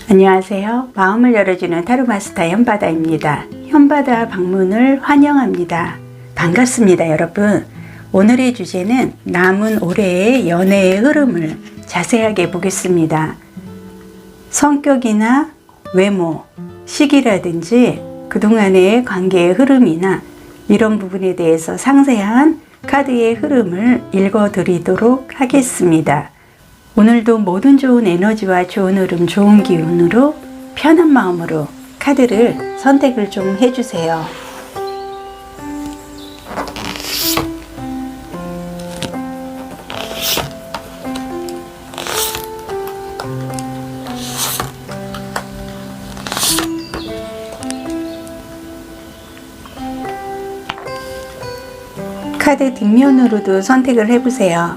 안녕하세요. 마음을 열어주는 타로마스터 현바다입니다. 현바다 방문을 환영합니다. 반갑습니다, 여러분. 오늘의 주제는 남은 올해의 연애의 흐름을 자세하게 보겠습니다. 성격이나 외모, 시기라든지 그동안의 관계의 흐름이나 이런 부분에 대해서 상세한 카드의 흐름을 읽어드리도록 하겠습니다. 오늘도 모든 좋은 에너지와 좋은 흐름, 좋은 기운으로 편한 마음으로 카드를 선택을 좀 해주세요. 카드 뒷면으로도 선택을 해보세요.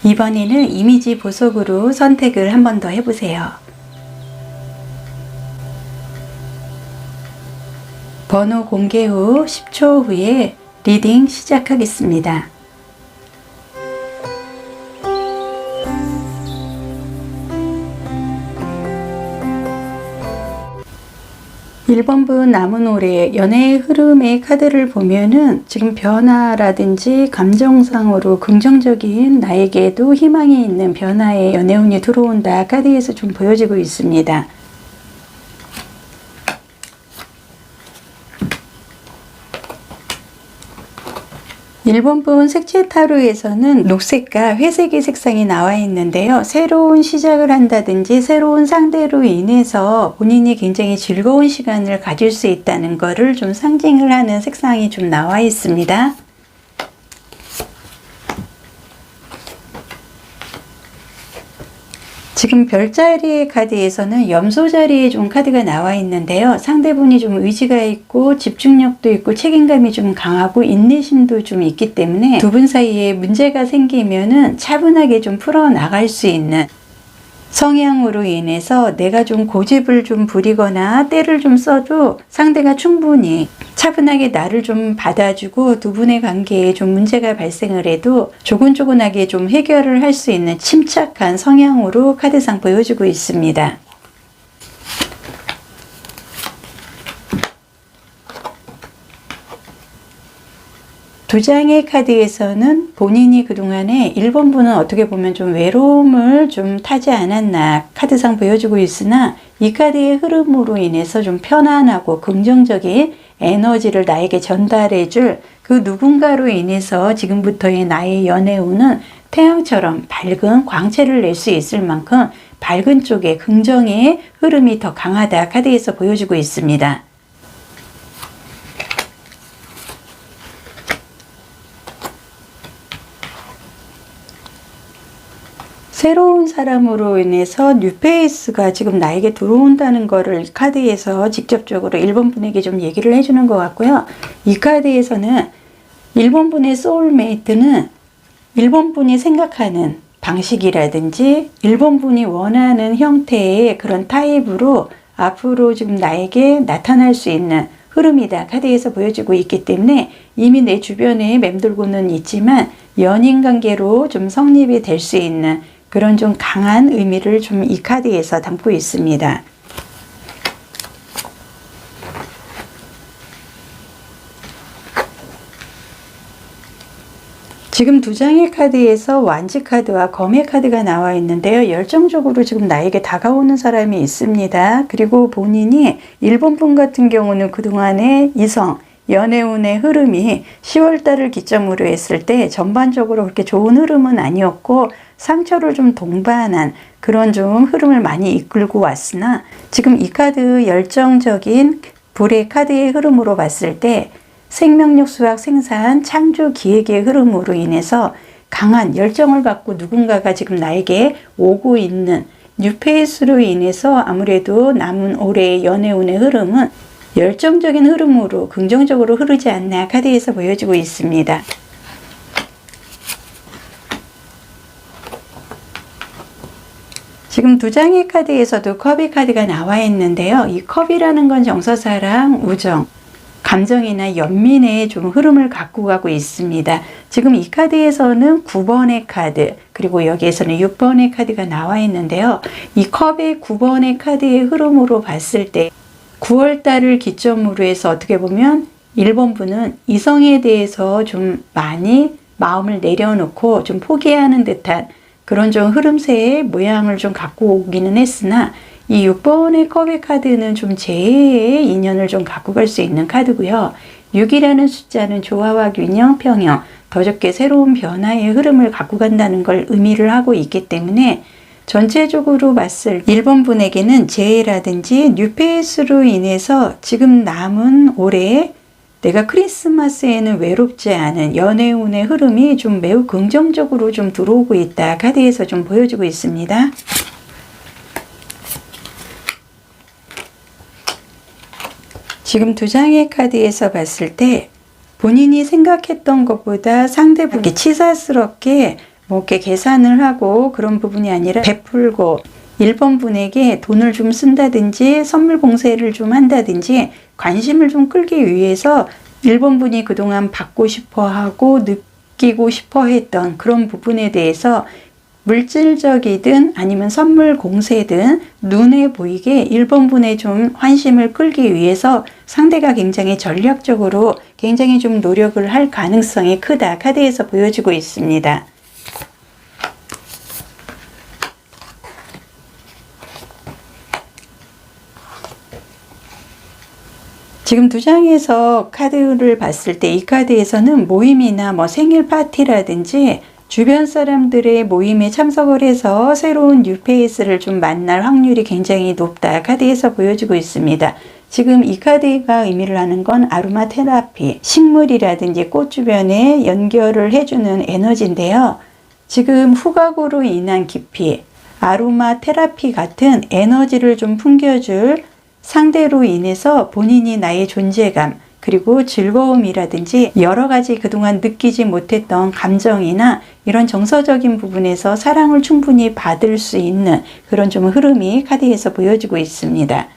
이번에는 이미지 보석으로 선택을 한 번 더 해보세요. 번호 공개 후 10초 후에 리딩 시작하겠습니다. 1번분 남은 올해 연애의 흐름의 카드를 보면은 지금 변화라든지 감정상으로 긍정적인 나에게도 희망이 있는 변화의 연애운이 들어온다 카드에서 좀 보여지고 있습니다. 1번분 색채 타로에서는 녹색과 회색의 색상이 나와 있는데요. 새로운 시작을 한다든지 새로운 상대로 인해서 본인이 굉장히 즐거운 시간을 가질 수 있다는 것을 좀 상징을 하는 색상이 좀 나와 있습니다. 지금 별자리의 카드에서는 염소 자리에 좀 카드가 나와 있는데요. 상대분이 좀 의지가 있고 집중력도 있고 책임감이 좀 강하고 인내심도 좀 있기 때문에 두 분 사이에 문제가 생기면은 차분하게 좀 풀어나갈 수 있는 성향으로 인해서 내가 좀 고집을 좀 부리거나 때를 좀 써도 상대가 충분히 차분하게 나를 좀 받아주고 두 분의 관계에 좀 문제가 발생을 해도 조곤조곤하게 좀 해결을 할 수 있는 침착한 성향으로 카드상 보여주고 있습니다. 두 장의 카드에서는 본인이 그동안에 1번분은 어떻게 보면 좀 외로움을 좀 타지 않았나 카드상 보여주고 있으나 이 카드의 흐름으로 인해서 좀 편안하고 긍정적인 에너지를 나에게 전달해 줄 그 누군가로 인해서 지금부터의 나의 연애운은 태양처럼 밝은 광채를 낼 수 있을 만큼 밝은 쪽에 긍정의 흐름이 더 강하다 카드에서 보여주고 있습니다. 새로운 사람으로 인해서 뉴페이스가 지금 나에게 들어온다는 거를 카드에서 직접적으로 1번 분에게 좀 얘기를 해주는 것 같고요. 이 카드에서는 1번 분의 소울메이트는 1번 분이 생각하는 방식이라든지 1번 분이 원하는 형태의 그런 타입으로 앞으로 지금 나에게 나타날 수 있는 흐름이다 카드에서 보여주고 있기 때문에 이미 내 주변에 맴돌고는 있지만 연인 관계로 좀 성립이 될 수 있는 그런 좀 강한 의미를 좀 이 카드에서 담고 있습니다. 지금 두 장의 카드에서 완지 카드와 검의 카드가 나와 있는데요. 열정적으로 지금 나에게 다가오는 사람이 있습니다. 그리고 본인이 1번 분 같은 경우는 그동안의 이성, 연애운의 흐름이 10월달을 기점으로 했을 때 전반적으로 그렇게 좋은 흐름은 아니었고 상처를 좀 동반한 그런 좀 흐름을 많이 이끌고 왔으나 지금 이 카드 열정적인 불의 카드의 흐름으로 봤을 때 생명력 수확 생산 창조 기획의 흐름으로 인해서 강한 열정을 갖고 누군가가 지금 나에게 오고 있는 뉴페이스로 인해서 아무래도 남은 올해의 연애운의 흐름은 열정적인 흐름으로 긍정적으로 흐르지 않나 카드에서 보여주고 있습니다. 지금 두 장의 카드에서도 컵의 카드가 나와 있는데요. 이 컵이라는 건 정서사랑, 우정, 감정이나 연민의 좀 흐름을 갖고 가고 있습니다. 지금 이 카드에서는 9번의 카드, 그리고 여기에서는 6번의 카드가 나와 있는데요. 이 컵의 9번의 카드의 흐름으로 봤을 때 9월달을 기점으로 해서 어떻게 보면 1번 분은 이성에 대해서 좀 많이 마음을 내려놓고 좀 포기하는 듯한 그런 좀 흐름새의 모양을 좀 갖고 오기는 했으나, 이 6번의 컵의 카드는 좀 재해의 인연을 좀 갖고 갈 수 있는 카드고요. 6이라는 숫자는 조화와 균형, 평형, 더 좋게 새로운 변화의 흐름을 갖고 간다는 걸 의미를 하고 있기 때문에 전체적으로 봤을 1번 분에게는 재해라든지 뉴페이스로 인해서 지금 남은 올해 내가 크리스마스에는 외롭지 않은 연애운의 흐름이 좀 매우 긍정적으로 좀 들어오고 있다. 카드에서 좀 보여주고 있습니다. 지금 두 장의 카드에서 봤을 때 본인이 생각했던 것보다 상대분이 치사스럽게 뭐 이렇게 계산을 하고 그런 부분이 아니라 베풀고 1번 분에게 돈을 좀 쓴다든지 선물 공세를 좀 한다든지 관심을 좀 끌기 위해서 1번 분이 그동안 받고 싶어 하고 느끼고 싶어 했던 그런 부분에 대해서 물질적이든 아니면 선물 공세든 눈에 보이게 1번 분의 좀 환심을 끌기 위해서 상대가 굉장히 전략적으로 굉장히 좀 노력을 할 가능성이 크다. 카드에서 보여주고 있습니다. 지금 두 장에서 카드를 봤을 때 이 카드에서는 모임이나 뭐 생일 파티라든지 주변 사람들의 모임에 참석을 해서 새로운 뉴페이스를 좀 만날 확률이 굉장히 높다. 카드에서 보여주고 있습니다. 지금 이 카드가 의미를 하는 건 아로마 테라피, 식물이라든지 꽃 주변에 연결을 해주는 에너지인데요. 지금 후각으로 인한 기피, 아로마 테라피 같은 에너지를 좀 풍겨줄 상대로 인해서 본인이 나의 존재감, 그리고 즐거움이라든지 여러 가지 그동안 느끼지 못했던 감정이나 이런 정서적인 부분에서 사랑을 충분히 받을 수 있는 그런 좀 흐름이 카드에서 보여주고 있습니다.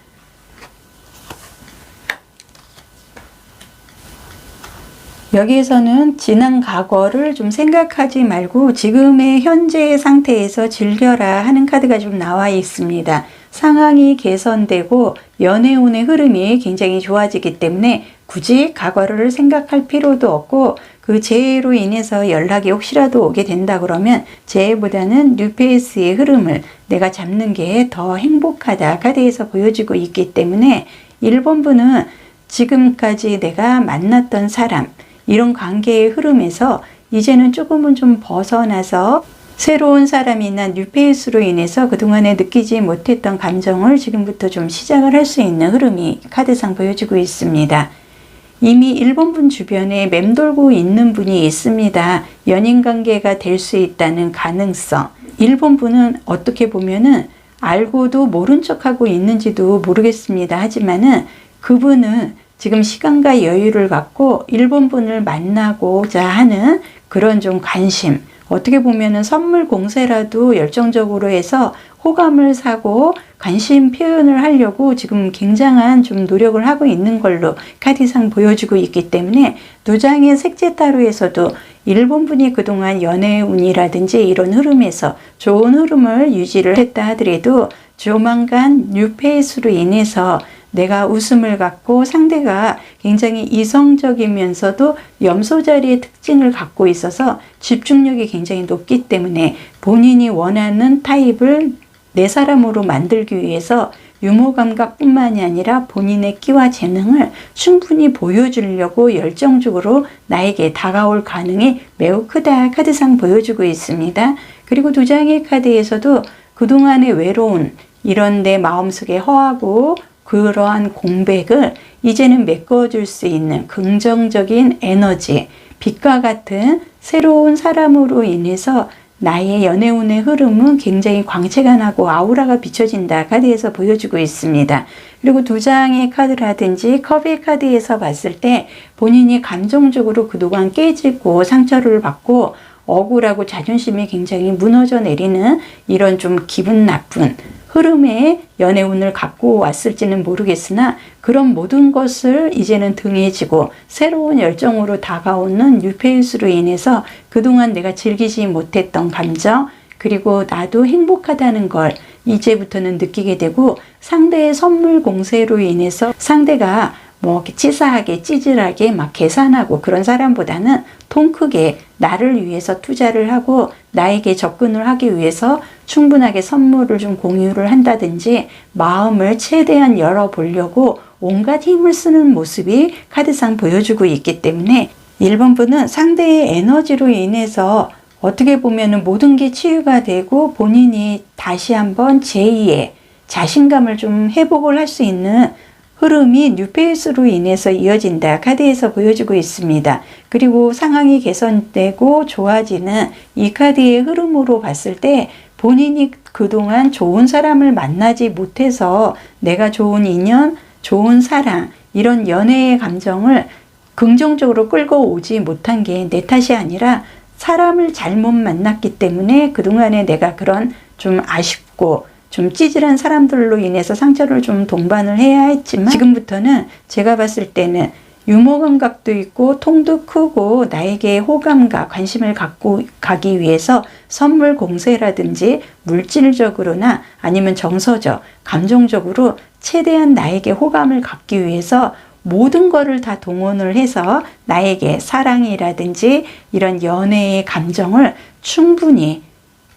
여기에서는 지난 과거를 좀 생각하지 말고 지금의 현재의 상태에서 즐겨라 하는 카드가 좀 나와 있습니다. 상황이 개선되고 연애운의 흐름이 굉장히 좋아지기 때문에 굳이 과거를 생각할 필요도 없고, 그 재해로 인해서 연락이 혹시라도 오게 된다 그러면 재해보다는 뉴페이스의 흐름을 내가 잡는 게 더 행복하다. 카드에서 보여주고 있기 때문에 1번 분은 지금까지 내가 만났던 사람, 이런 관계의 흐름에서 이제는 조금은 좀 벗어나서 새로운 사람이나 뉴페이스로 인해서 그동안에 느끼지 못했던 감정을 지금부터 좀 시작을 할 수 있는 흐름이 카드상 보여주고 있습니다. 이미 1번 분 주변에 맴돌고 있는 분이 있습니다. 연인관계가 될 수 있다는 가능성. 1번 분은 어떻게 보면은 알고도 모른 척하고 있는지도 모르겠습니다. 하지만은 그분은 지금 시간과 여유를 갖고 1번 분을 만나고자 하는 그런 좀 관심, 어떻게 보면은 선물 공세라도 열정적으로 해서 호감을 사고 관심 표현을 하려고 지금 굉장한 좀 노력을 하고 있는 걸로 카드상 보여주고 있기 때문에 두 장의 색제 타로에서도 1번 분이 그동안 연애운이라든지 이런 흐름에서 좋은 흐름을 유지를 했다 하더라도 조만간 뉴페이스로 인해서 내가 웃음을 갖고 상대가 굉장히 이성적이면서도 염소 자리의 특징을 갖고 있어서 집중력이 굉장히 높기 때문에 본인이 원하는 타입을 내 사람으로 만들기 위해서 유머 감각뿐만이 아니라 본인의 끼와 재능을 충분히 보여주려고 열정적으로 나에게 다가올 가능이 매우 크다. 카드상 보여주고 있습니다. 그리고 두 장의 카드에서도 그동안의 외로운 이런 내 마음속에 허하고 그러한 공백을 이제는 메꿔줄 수 있는 긍정적인 에너지, 빛과 같은 새로운 사람으로 인해서 나의 연애운의 흐름은 굉장히 광채가 나고 아우라가 비춰진다. 카드에서 보여주고 있습니다. 그리고 두 장의 카드라든지 컵의 카드에서 봤을 때 본인이 감정적으로 그동안 깨지고 상처를 받고 억울하고 자존심이 굉장히 무너져 내리는 이런 좀 기분 나쁜 흐름의 연애운을 갖고 왔을지는 모르겠으나 그런 모든 것을 이제는 등에 지고 새로운 열정으로 다가오는 뉴페이스로 인해서 그동안 내가 즐기지 못했던 감정, 그리고 나도 행복하다는 걸 이제부터는 느끼게 되고, 상대의 선물 공세로 인해서 상대가 뭐 이렇게 치사하게 찌질하게 막 계산하고 그런 사람보다는 통 크게 나를 위해서 투자를 하고 나에게 접근을 하기 위해서 충분하게 선물을 좀 공유를 한다든지 마음을 최대한 열어보려고 온갖 힘을 쓰는 모습이 카드상 보여주고 있기 때문에 1번 분은 상대의 에너지로 인해서 어떻게 보면 모든 게 치유가 되고 본인이 다시 한번 제2의 자신감을 좀 회복을 할 수 있는 흐름이 뉴페이스로 인해서 이어진다 카드에서 보여주고 있습니다. 그리고 상황이 개선되고 좋아지는 이 카드의 흐름으로 봤을 때 본인이 그동안 좋은 사람을 만나지 못해서 내가 좋은 인연, 좋은 사랑, 이런 연애의 감정을 긍정적으로 끌고 오지 못한 게 내 탓이 아니라 사람을 잘못 만났기 때문에 그동안에 내가 그런 좀 아쉽고 좀 찌질한 사람들로 인해서 상처를 좀 동반을 해야 했지만, 지금부터는 제가 봤을 때는 유머 감각도 있고 통도 크고 나에게 호감과 관심을 갖고 가기 위해서 선물 공세라든지 물질적으로나 아니면 정서적, 감정적으로 최대한 나에게 호감을 갖기 위해서 모든 거를 다 동원을 해서 나에게 사랑이라든지 이런 연애의 감정을 충분히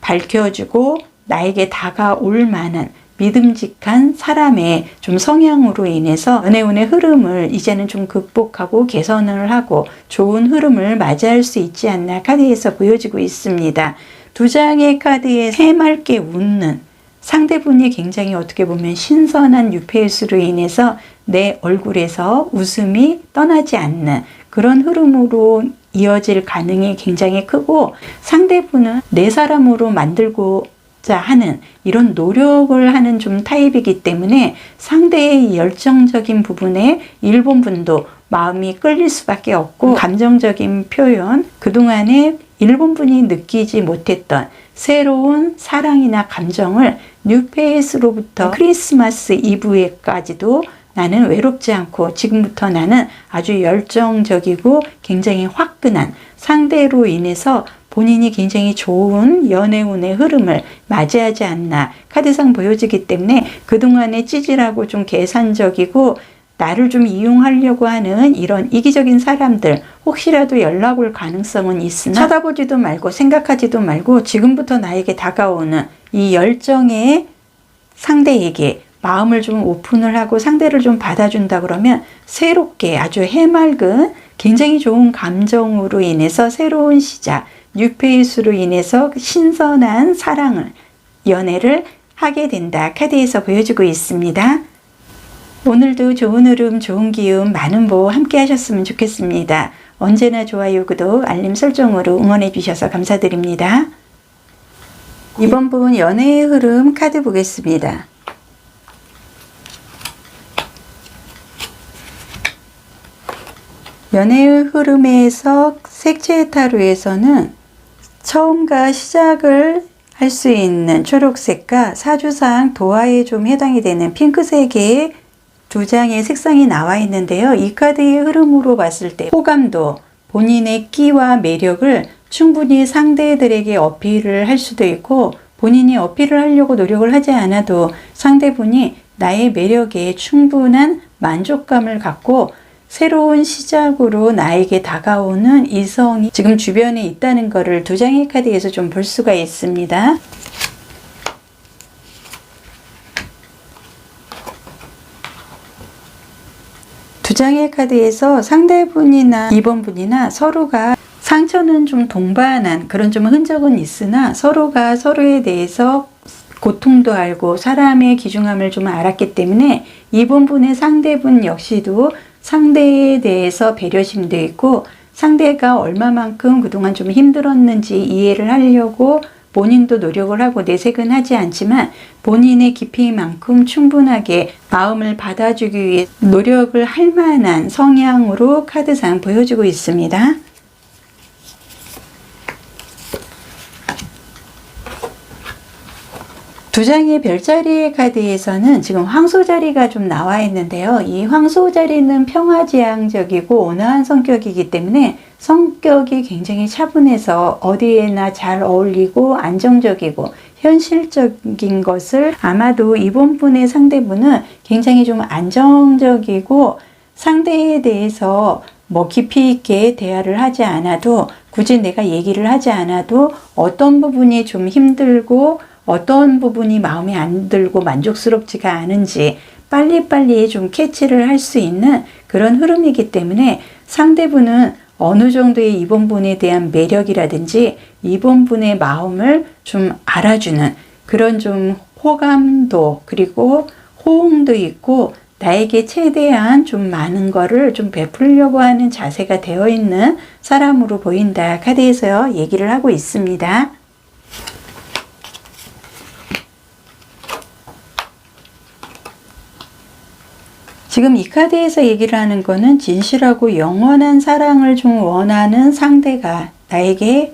밝혀주고 나에게 다가올 만한 믿음직한 사람의 좀 성향으로 인해서 연애운의 흐름을 이제는 좀 극복하고 개선을 하고 좋은 흐름을 맞이할 수 있지 않나 카드에서 보여지고 있습니다. 두 장의 카드에 해맑게 웃는 상대분이 굉장히 어떻게 보면 신선한 뉴페이스로 인해서 내 얼굴에서 웃음이 떠나지 않는 그런 흐름으로 이어질 가능이 굉장히 크고, 상대분은 내 사람으로 만들고 하는 이런 노력을 하는 좀 타입이기 때문에 상대의 열정적인 부분에 1번 분도 마음이 끌릴 수밖에 없고, 감정적인 표현, 그동안에 1번 분이 느끼지 못했던 새로운 사랑이나 감정을 뉴페이스로부터 크리스마스 이브에까지도 나는 외롭지 않고 지금부터 나는 아주 열정적이고 굉장히 화끈한 상대로 인해서 본인이 굉장히 좋은 연애운의 흐름을 맞이하지 않나 카드상 보여지기 때문에, 그동안에 찌질하고 좀 계산적이고 나를 좀 이용하려고 하는 이런 이기적인 사람들 혹시라도 연락 올 가능성은 있으나 쳐다보지도 말고 생각하지도 말고 지금부터 나에게 다가오는 이 열정의 상대에게 마음을 좀 오픈을 하고 상대를 좀 받아준다 그러면 새롭게 아주 해맑은 굉장히 좋은 감정으로 인해서 새로운 시작, 뉴페이스로 인해서 신선한 사랑을, 연애를 하게 된다 카드에서 보여주고 있습니다. 오늘도 좋은 흐름, 좋은 기운, 많은 보 함께 하셨으면 좋겠습니다. 언제나 좋아요, 구독, 알림 설정으로 응원해 주셔서 감사드립니다. 이번 분 연애의 흐름 카드 보겠습니다. 연애의 흐름에서 색채 타로에서는 처음과 시작을 할 수 있는 초록색과 사주상 도화에 좀 해당이 되는 핑크색의 두 장의 색상이 나와 있는데요. 이 카드의 흐름으로 봤을 때 호감도, 본인의 끼와 매력을 충분히 상대들에게 어필을 할 수도 있고, 본인이 어필을 하려고 노력을 하지 않아도 상대분이 나의 매력에 충분한 만족감을 갖고 새로운 시작으로 나에게 다가오는 이성이 지금 주변에 있다는 것을 두 장의 카드에서 좀 볼 수가 있습니다. 두 장의 카드에서 상대분이나 2번 분이나 서로가 상처는 좀 동반한 그런 좀 흔적은 있으나 서로가 서로에 대해서 고통도 알고 사람의 귀중함을 좀 알았기 때문에 2번 분의 상대분 역시도 상대에 대해서 배려심도 있고 상대가 얼마만큼 그동안 좀 힘들었는지 이해를 하려고 본인도 노력을 하고 내색은 하지 않지만 본인의 깊이만큼 충분하게 마음을 받아주기 위해 노력을 할 만한 성향으로 카드상 보여주고 있습니다. 두 장의 별자리의 카드에서는 지금 황소자리가 좀 나와 있는데요. 이 황소자리는 평화지향적이고 온화한 성격이기 때문에 성격이 굉장히 차분해서 어디에나 잘 어울리고 안정적이고 현실적인 것을, 아마도 이번 분의 상대분은 굉장히 좀 안정적이고 상대에 대해서 뭐 깊이 있게 대화를 하지 않아도, 굳이 내가 얘기를 하지 않아도 어떤 부분이 좀 힘들고 어떤 부분이 마음에 안 들고 만족스럽지가 않은지 빨리빨리 좀 캐치를 할 수 있는 그런 흐름이기 때문에 상대분은 어느 정도의 이번 분에 대한 매력이라든지 이번 분의 마음을 좀 알아주는 그런 좀 호감도, 그리고 호응도 있고 나에게 최대한 좀 많은 거를 좀 베풀려고 하는 자세가 되어 있는 사람으로 보인다. 카드에서 얘기를 하고 있습니다. 지금 이 카드에서 얘기를 하는 거는 진실하고 영원한 사랑을 좀 원하는 상대가 나에게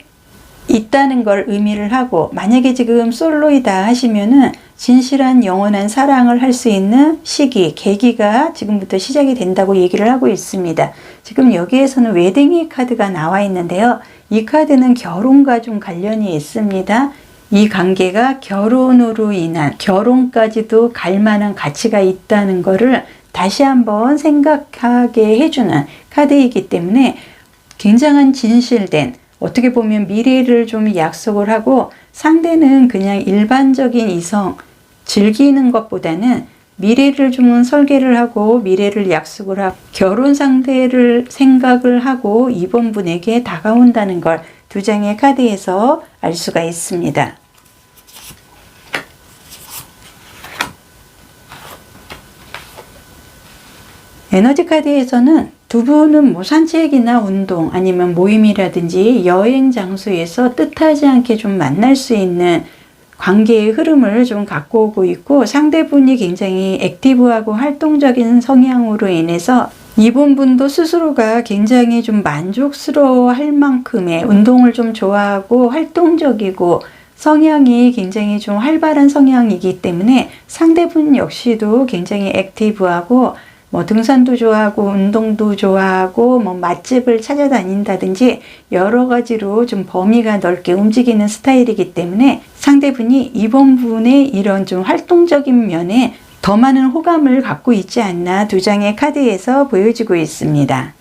있다는 걸 의미를 하고, 만약에 지금 솔로이다 하시면은 진실한 영원한 사랑을 할 수 있는 시기, 계기가 지금부터 시작이 된다고 얘기를 하고 있습니다. 지금 여기에서는 웨딩의 카드가 나와 있는데요. 이 카드는 결혼과 좀 관련이 있습니다. 이 관계가 결혼으로 인한, 결혼까지도 갈 만한 가치가 있다는 거를 다시 한번 생각하게 해주는 카드이기 때문에 굉장한 진실된, 어떻게 보면 미래를 좀 약속을 하고, 상대는 그냥 일반적인 이성, 즐기는 것보다는 미래를 좀 설계를 하고 미래를 약속을 하고 결혼 상대를 생각을 하고 이번 분에게 다가온다는 걸 두 장의 카드에서 알 수가 있습니다. 에너지 카드에서는 두 분은 뭐 산책이나 운동 아니면 모임이라든지 여행 장소에서 뜻하지 않게 좀 만날 수 있는 관계의 흐름을 좀 갖고 오고 있고, 상대분이 굉장히 액티브하고 활동적인 성향으로 인해서 이번 분도 스스로가 굉장히 좀 만족스러워 할 만큼의 운동을 좀 좋아하고 활동적이고 성향이 굉장히 좀 활발한 성향이기 때문에 상대분 역시도 굉장히 액티브하고 뭐 등산도 좋아하고 운동도 좋아하고 뭐 맛집을 찾아다닌다든지 여러 가지로 좀 범위가 넓게 움직이는 스타일이기 때문에 상대분이 이번 분의 이런 좀 활동적인 면에 더 많은 호감을 갖고 있지 않나 두 장의 카드에서 보여지고 있습니다.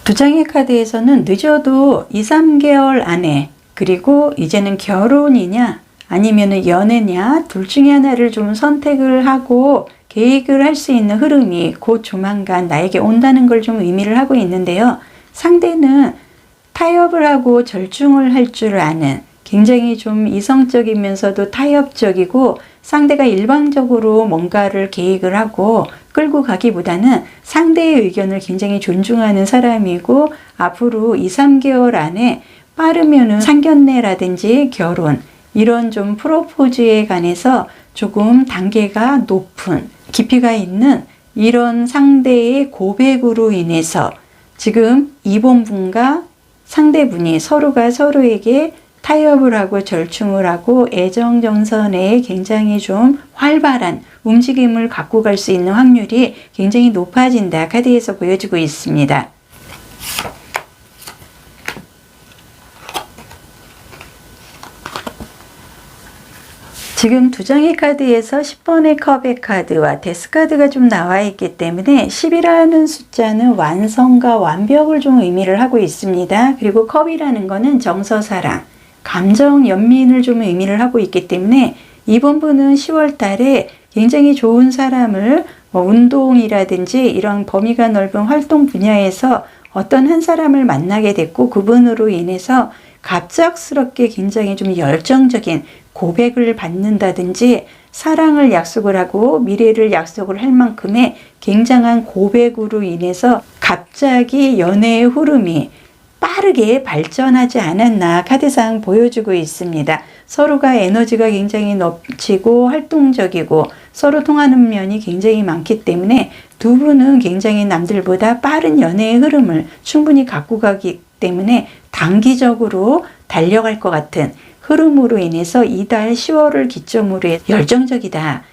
두 장의 카드에서는 늦어도 2, 3개월 안에, 그리고 이제는 결혼이냐 아니면 연애냐 둘 중에 하나를 좀 선택을 하고 계획을 할 수 있는 흐름이 곧 조만간 나에게 온다는 걸 좀 의미를 하고 있는데요. 상대는 타협을 하고 절충을 할 줄 아는, 굉장히 좀 이성적이면서도 타협적이고 상대가 일방적으로 뭔가를 계획을 하고 끌고 가기보다는 상대의 의견을 굉장히 존중하는 사람이고, 앞으로 2, 3개월 안에 빠르면은 상견례라든지 결혼, 이런 좀 프로포즈에 관해서 조금 단계가 높은, 깊이가 있는 이런 상대의 고백으로 인해서 지금 이번 분과 상대분이 서로가 서로에게 타협을 하고 절충을 하고 애정정선에 굉장히 좀 활발한 움직임을 갖고 갈 수 있는 확률이 굉장히 높아진다. 카드에서 보여주고 있습니다. 지금 두 장의 카드에서 10번의 컵의 카드와 데스 카드가 좀 나와 있기 때문에 10이라는 숫자는 완성과 완벽을 좀 의미를 하고 있습니다. 그리고 컵이라는 거는 정서사랑, 감정 연민을 좀 의미를 하고 있기 때문에 이번 분은 10월 달에 굉장히 좋은 사람을 운동이라든지 이런 범위가 넓은 활동 분야에서 어떤 한 사람을 만나게 됐고, 그분으로 인해서 갑작스럽게 굉장히 좀 열정적인 고백을 받는다든지 사랑을 약속을 하고 미래를 약속을 할 만큼의 굉장한 고백으로 인해서 갑자기 연애의 흐름이 빠르게 발전하지 않았나 카드상 보여주고 있습니다. 서로가 에너지가 굉장히 넘치고 활동적이고 서로 통하는 면이 굉장히 많기 때문에 두 분은 굉장히 남들보다 빠른 연애의 흐름을 충분히 갖고 가기 때문에 단기적으로 달려갈 것 같은 흐름으로 인해서 이달 10월을 기점으로 열정적이다.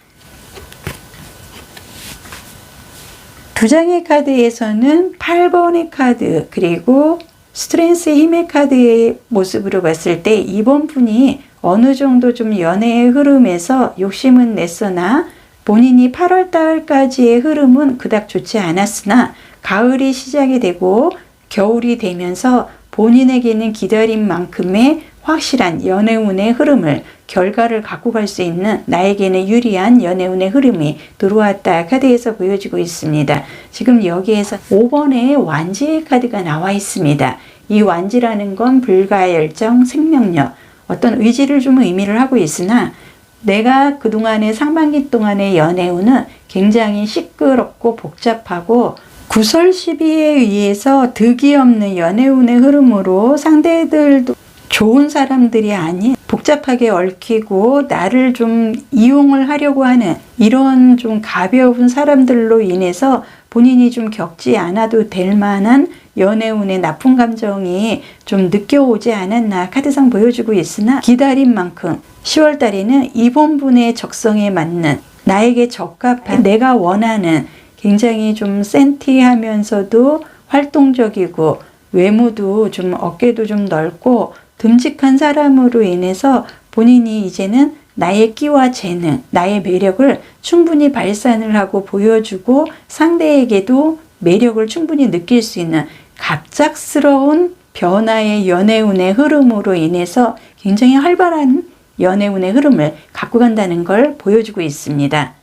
두 장의 카드에서는 8번의 카드 그리고 스트렝스의 힘의 카드의 모습으로 봤을 때 이번 분이 어느 정도 좀 연애의 흐름에서 욕심은 냈으나 본인이 8월 달까지의 흐름은 그닥 좋지 않았으나 가을이 시작이 되고 겨울이 되면서 본인에게는 기다린 만큼의 확실한 연애운의 흐름을 결과를 갖고 갈 수 있는 나에게는 유리한 연애운의 흐름이 들어왔다 카드에서 보여지고 있습니다. 지금 여기에서 5번의 완지의 카드가 나와 있습니다. 이 완지라는 건 불가열정, 생명력, 어떤 의지를 좀 의미를 하고 있으나 내가 그동안의 상반기 동안의 연애운은 굉장히 시끄럽고 복잡하고 구설시비에 의해서 득이 없는 연애운의 흐름으로 상대들도 좋은 사람들이 아닌 복잡하게 얽히고 나를 좀 이용을 하려고 하는 이런 좀 가벼운 사람들로 인해서 본인이 좀 겪지 않아도 될 만한 연애운의 나쁜 감정이 좀 느껴오지 않았나 카드상 보여주고 있으나 기다린 만큼 10월 달에는 이번 분의 적성에 맞는 나에게 적합한 내가 원하는 굉장히 좀 센티하면서도 활동적이고 외모도 좀 어깨도 좀 넓고 듬직한 사람으로 인해서 본인이 이제는 나의 끼와 재능, 나의 매력을 충분히 발산을 하고 보여주고 상대에게도 매력을 충분히 느낄 수 있는 갑작스러운 변화의 연애운의 흐름으로 인해서 굉장히 활발한 연애운의 흐름을 갖고 간다는 걸 보여주고 있습니다.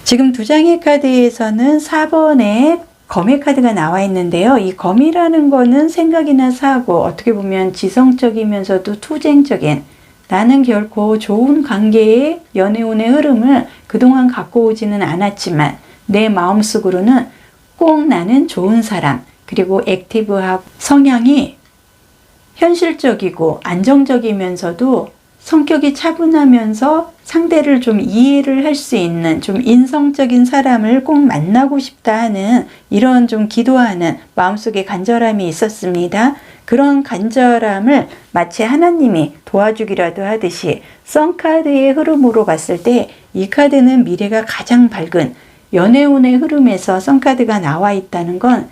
지금 두 장의 카드에서는 4번의 검의 카드가 나와 있는데요. 이 검이라는 거는 생각이나 사고, 어떻게 보면 지성적이면서도 투쟁적인, 나는 결코 좋은 관계의 연애운의 흐름을 그동안 갖고 오지는 않았지만 내 마음속으로는 꼭 나는 좋은 사람, 그리고 액티브하고 성향이 현실적이고 안정적이면서도 성격이 차분하면서 상대를 좀 이해를 할 수 있는 좀 인성적인 사람을 꼭 만나고 싶다 하는 이런 좀 기도하는 마음속에 간절함이 있었습니다. 그런 간절함을 마치 하나님이 도와주기라도 하듯이 선카드의 흐름으로 봤을 때 이 카드는 미래가 가장 밝은 연애운의 흐름에서 선카드가 나와 있다는 건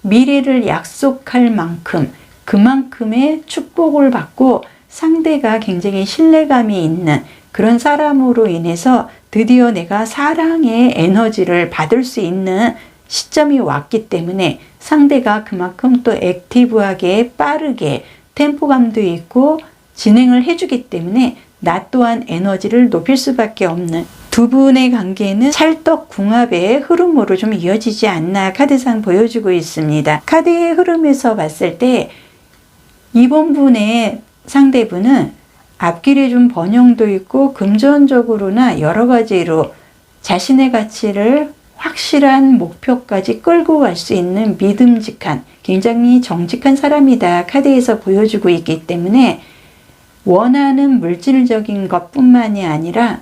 미래를 약속할 만큼 그만큼의 축복을 받고 상대가 굉장히 신뢰감이 있는 그런 사람으로 인해서 드디어 내가 사랑의 에너지를 받을 수 있는 시점이 왔기 때문에 상대가 그만큼 또 액티브하게 빠르게 템포감도 있고 진행을 해주기 때문에 나 또한 에너지를 높일 수밖에 없는 두 분의 관계는 찰떡궁합의 흐름으로 좀 이어지지 않나 카드상 보여주고 있습니다. 카드의 흐름에서 봤을 때 이번 분의 상대분은 앞길에 좀 번영도 있고 금전적으로나 여러 가지로 자신의 가치를 확실한 목표까지 끌고 갈 수 있는 믿음직한 굉장히 정직한 사람이다 카드에서 보여주고 있기 때문에 원하는 물질적인 것뿐만이 아니라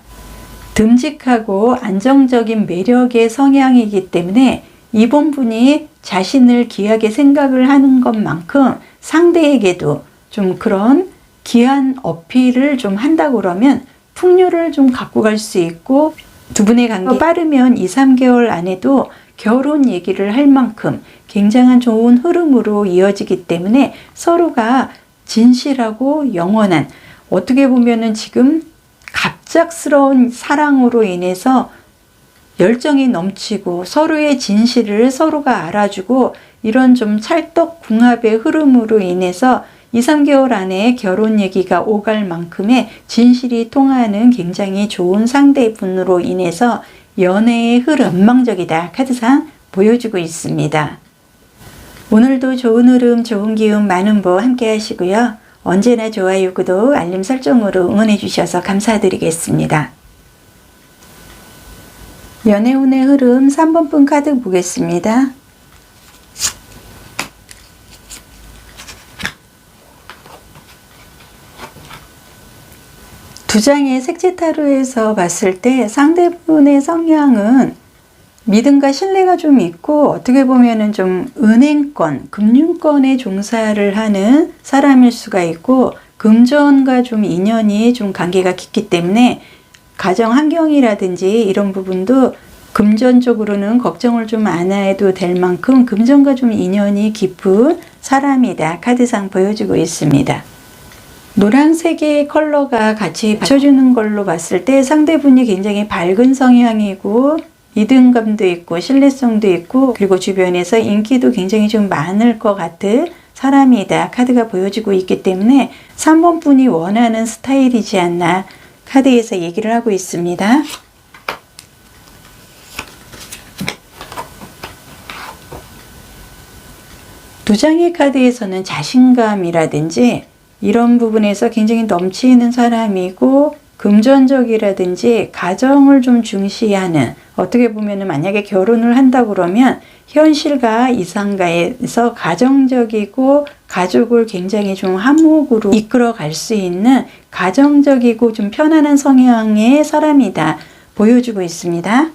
듬직하고 안정적인 매력의 성향이기 때문에 이번 분이 자신을 귀하게 생각을 하는 것만큼 상대에게도 좀 그런 귀한 어필을 좀 한다고 그러면 풍요를 좀 갖고 갈 수 있고 두 분의 관계 빠르면 2, 3개월 안에도 결혼 얘기를 할 만큼 굉장한 좋은 흐름으로 이어지기 때문에 서로가 진실하고 영원한 어떻게 보면은 지금 갑작스러운 사랑으로 인해서 열정이 넘치고 서로의 진실을 서로가 알아주고 이런 좀 찰떡궁합의 흐름으로 인해서 2, 3개월 안에 결혼 얘기가 오갈 만큼의 진실이 통하는 굉장히 좋은 상대분으로 인해서 연애의 흐름 전망적이다 카드상 보여주고 있습니다. 오늘도 좋은 흐름, 좋은 기운, 많은 보 함께 하시고요. 언제나 좋아요, 구독, 알림 설정으로 응원해 주셔서 감사드리겠습니다. 연애운의 흐름 3번 분 카드 보겠습니다. 두 장의 색채타로에서 봤을 때 상대분의 성향은 믿음과 신뢰가 좀 있고 어떻게 보면은 좀 은행권, 금융권에 종사를 하는 사람일 수가 있고 금전과 좀 인연이 좀 관계가 깊기 때문에 가정 환경이라든지 이런 부분도 금전적으로는 걱정을 좀 안 해도 될 만큼 금전과 좀 인연이 깊은 사람이다. 카드상 보여주고 있습니다. 노란색의 컬러가 같이 받쳐주는 걸로 봤을 때 상대분이 굉장히 밝은 성향이고 믿음감도 있고 신뢰성도 있고 그리고 주변에서 인기도 굉장히 좀 많을 것 같은 사람이다. 카드가 보여주고 있기 때문에 3번 분이 원하는 스타일이지 않나 카드에서 얘기를 하고 있습니다. 두 장의 카드에서는 자신감이라든지 이런 부분에서 굉장히 넘치는 사람이고 금전적이라든지 가정을 좀 중시하는 어떻게 보면 만약에 결혼을 한다 그러면 현실과 이상가에서 가정적이고 가족을 굉장히 좀 화목으로 이끌어 갈 수 있는 가정적이고 좀 편안한 성향의 사람이다 보여주고 있습니다.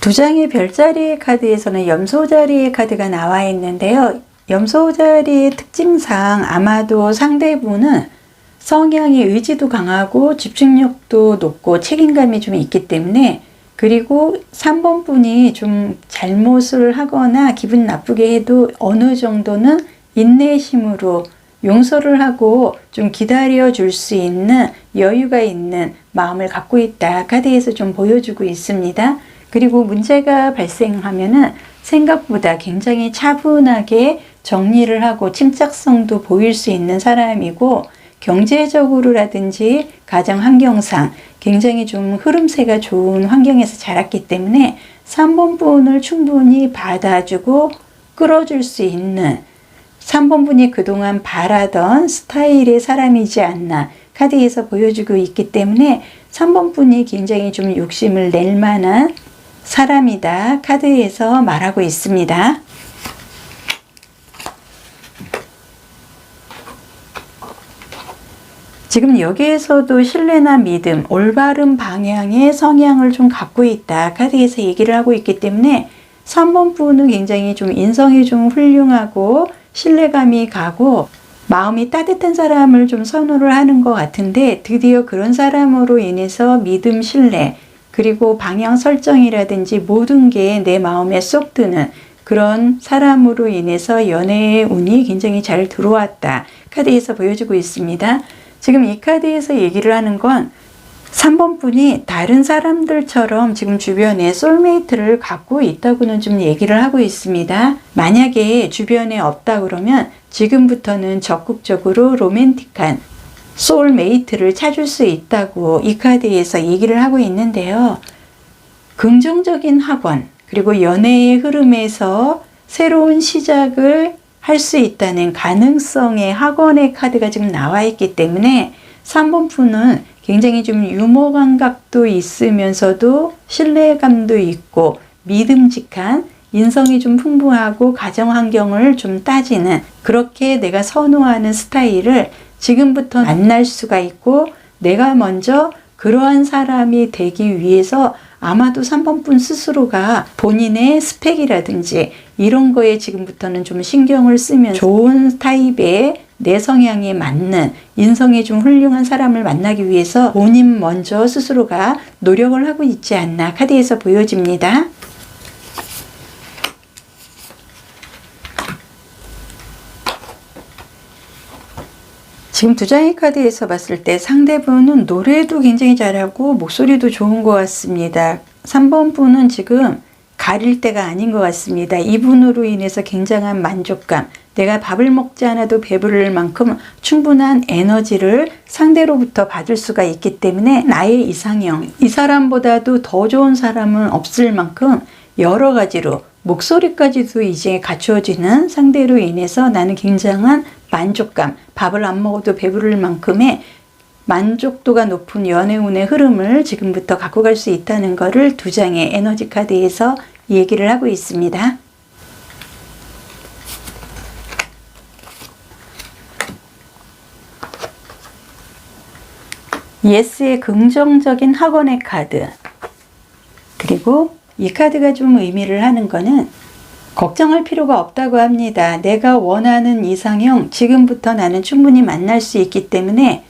두 장의 별자리의 카드에서는 염소자리의 카드가 나와 있는데요. 염소자리의 특징상 아마도 상대분은 성향이 의지도 강하고 집중력도 높고 책임감이 좀 있기 때문에 그리고 3번 분이 좀 잘못을 하거나 기분 나쁘게 해도 어느 정도는 인내심으로 용서를 하고 좀 기다려 줄 수 있는 여유가 있는 마음을 갖고 있다. 카드에서 좀 보여주고 있습니다. 그리고 문제가 발생하면은 생각보다 굉장히 차분하게 정리를 하고 침착성도 보일 수 있는 사람이고 경제적으로라든지 가정 환경상 굉장히 좀 흐름세가 좋은 환경에서 자랐기 때문에 3번 분을 충분히 받아주고 끌어줄 수 있는 3번 분이 그동안 바라던 스타일의 사람이지 않나 카드에서 보여주고 있기 때문에 3번 분이 굉장히 좀 욕심을 낼 만한 사람이다. 카드에서 말하고 있습니다. 지금 여기에서도 신뢰나 믿음, 올바른 방향의 성향을 좀 갖고 있다. 카드에서 얘기를 하고 있기 때문에 3번 분은 굉장히 좀 인성이 좀 훌륭하고 신뢰감이 가고 마음이 따뜻한 사람을 좀 선호를 하는 것 같은데 드디어 그런 사람으로 인해서 믿음, 신뢰 그리고 방향 설정이라든지 모든 게 내 마음에 쏙 드는 그런 사람으로 인해서 연애의 운이 굉장히 잘 들어왔다. 카드에서 보여주고 있습니다. 지금 이 카드에서 얘기를 하는 건 3번 분이 다른 사람들처럼 지금 주변에 소울메이트를 갖고 있다고는 좀 얘기를 하고 있습니다. 만약에 주변에 없다 그러면 지금부터는 적극적으로 로맨틱한 소울메이트를 찾을 수 있다고 이 카드에서 얘기를 하고 있는데요. 긍정적인 학원 그리고 연애의 흐름에서 새로운 시작을 할 수 있다는 가능성의 학원의 카드가 지금 나와 있기 때문에 3번 분은 굉장히 좀 유머 감각도 있으면서도 신뢰감도 있고 믿음직한 인성이 좀 풍부하고 가정 환경을 좀 따지는 그렇게 내가 선호하는 스타일을 지금부터 만날 수가 있고 내가 먼저 그러한 사람이 되기 위해서 아마도 3번 분 스스로가 본인의 스펙이라든지 이런 거에 지금부터는 좀 신경을 쓰면 좋은 타입의 내 성향에 맞는 인성이 좀 훌륭한 사람을 만나기 위해서 본인 먼저 스스로가 노력을 하고 있지 않나 카드에서 보여집니다. 지금 두 장의 카드에서 봤을 때 상대분은 노래도 굉장히 잘하고 목소리도 좋은 것 같습니다. 3번 분은 지금 가릴 때가 아닌 것 같습니다. 이분으로 인해서 굉장한 만족감, 내가 밥을 먹지 않아도 배부를 만큼 충분한 에너지를 상대로부터 받을 수가 있기 때문에 나의 이상형, 이 사람보다도 더 좋은 사람은 없을 만큼 여러 가지로 목소리까지도 이제 갖추어지는 상대로 인해서 나는 굉장한 만족감, 밥을 안 먹어도 배부를 만큼의 만족도가 높은 연애운의 흐름을 지금부터 갖고 갈 수 있다는 것을 두 장의 에너지 카드에서 얘기를 하고 있습니다. 예스의 긍정적인 학원의 카드. 그리고 이 카드가 좀 의미를 하는 거는 걱정할 필요가 없다고 합니다. 내가 원하는 이상형 지금부터 나는 충분히 만날 수 있기 때문에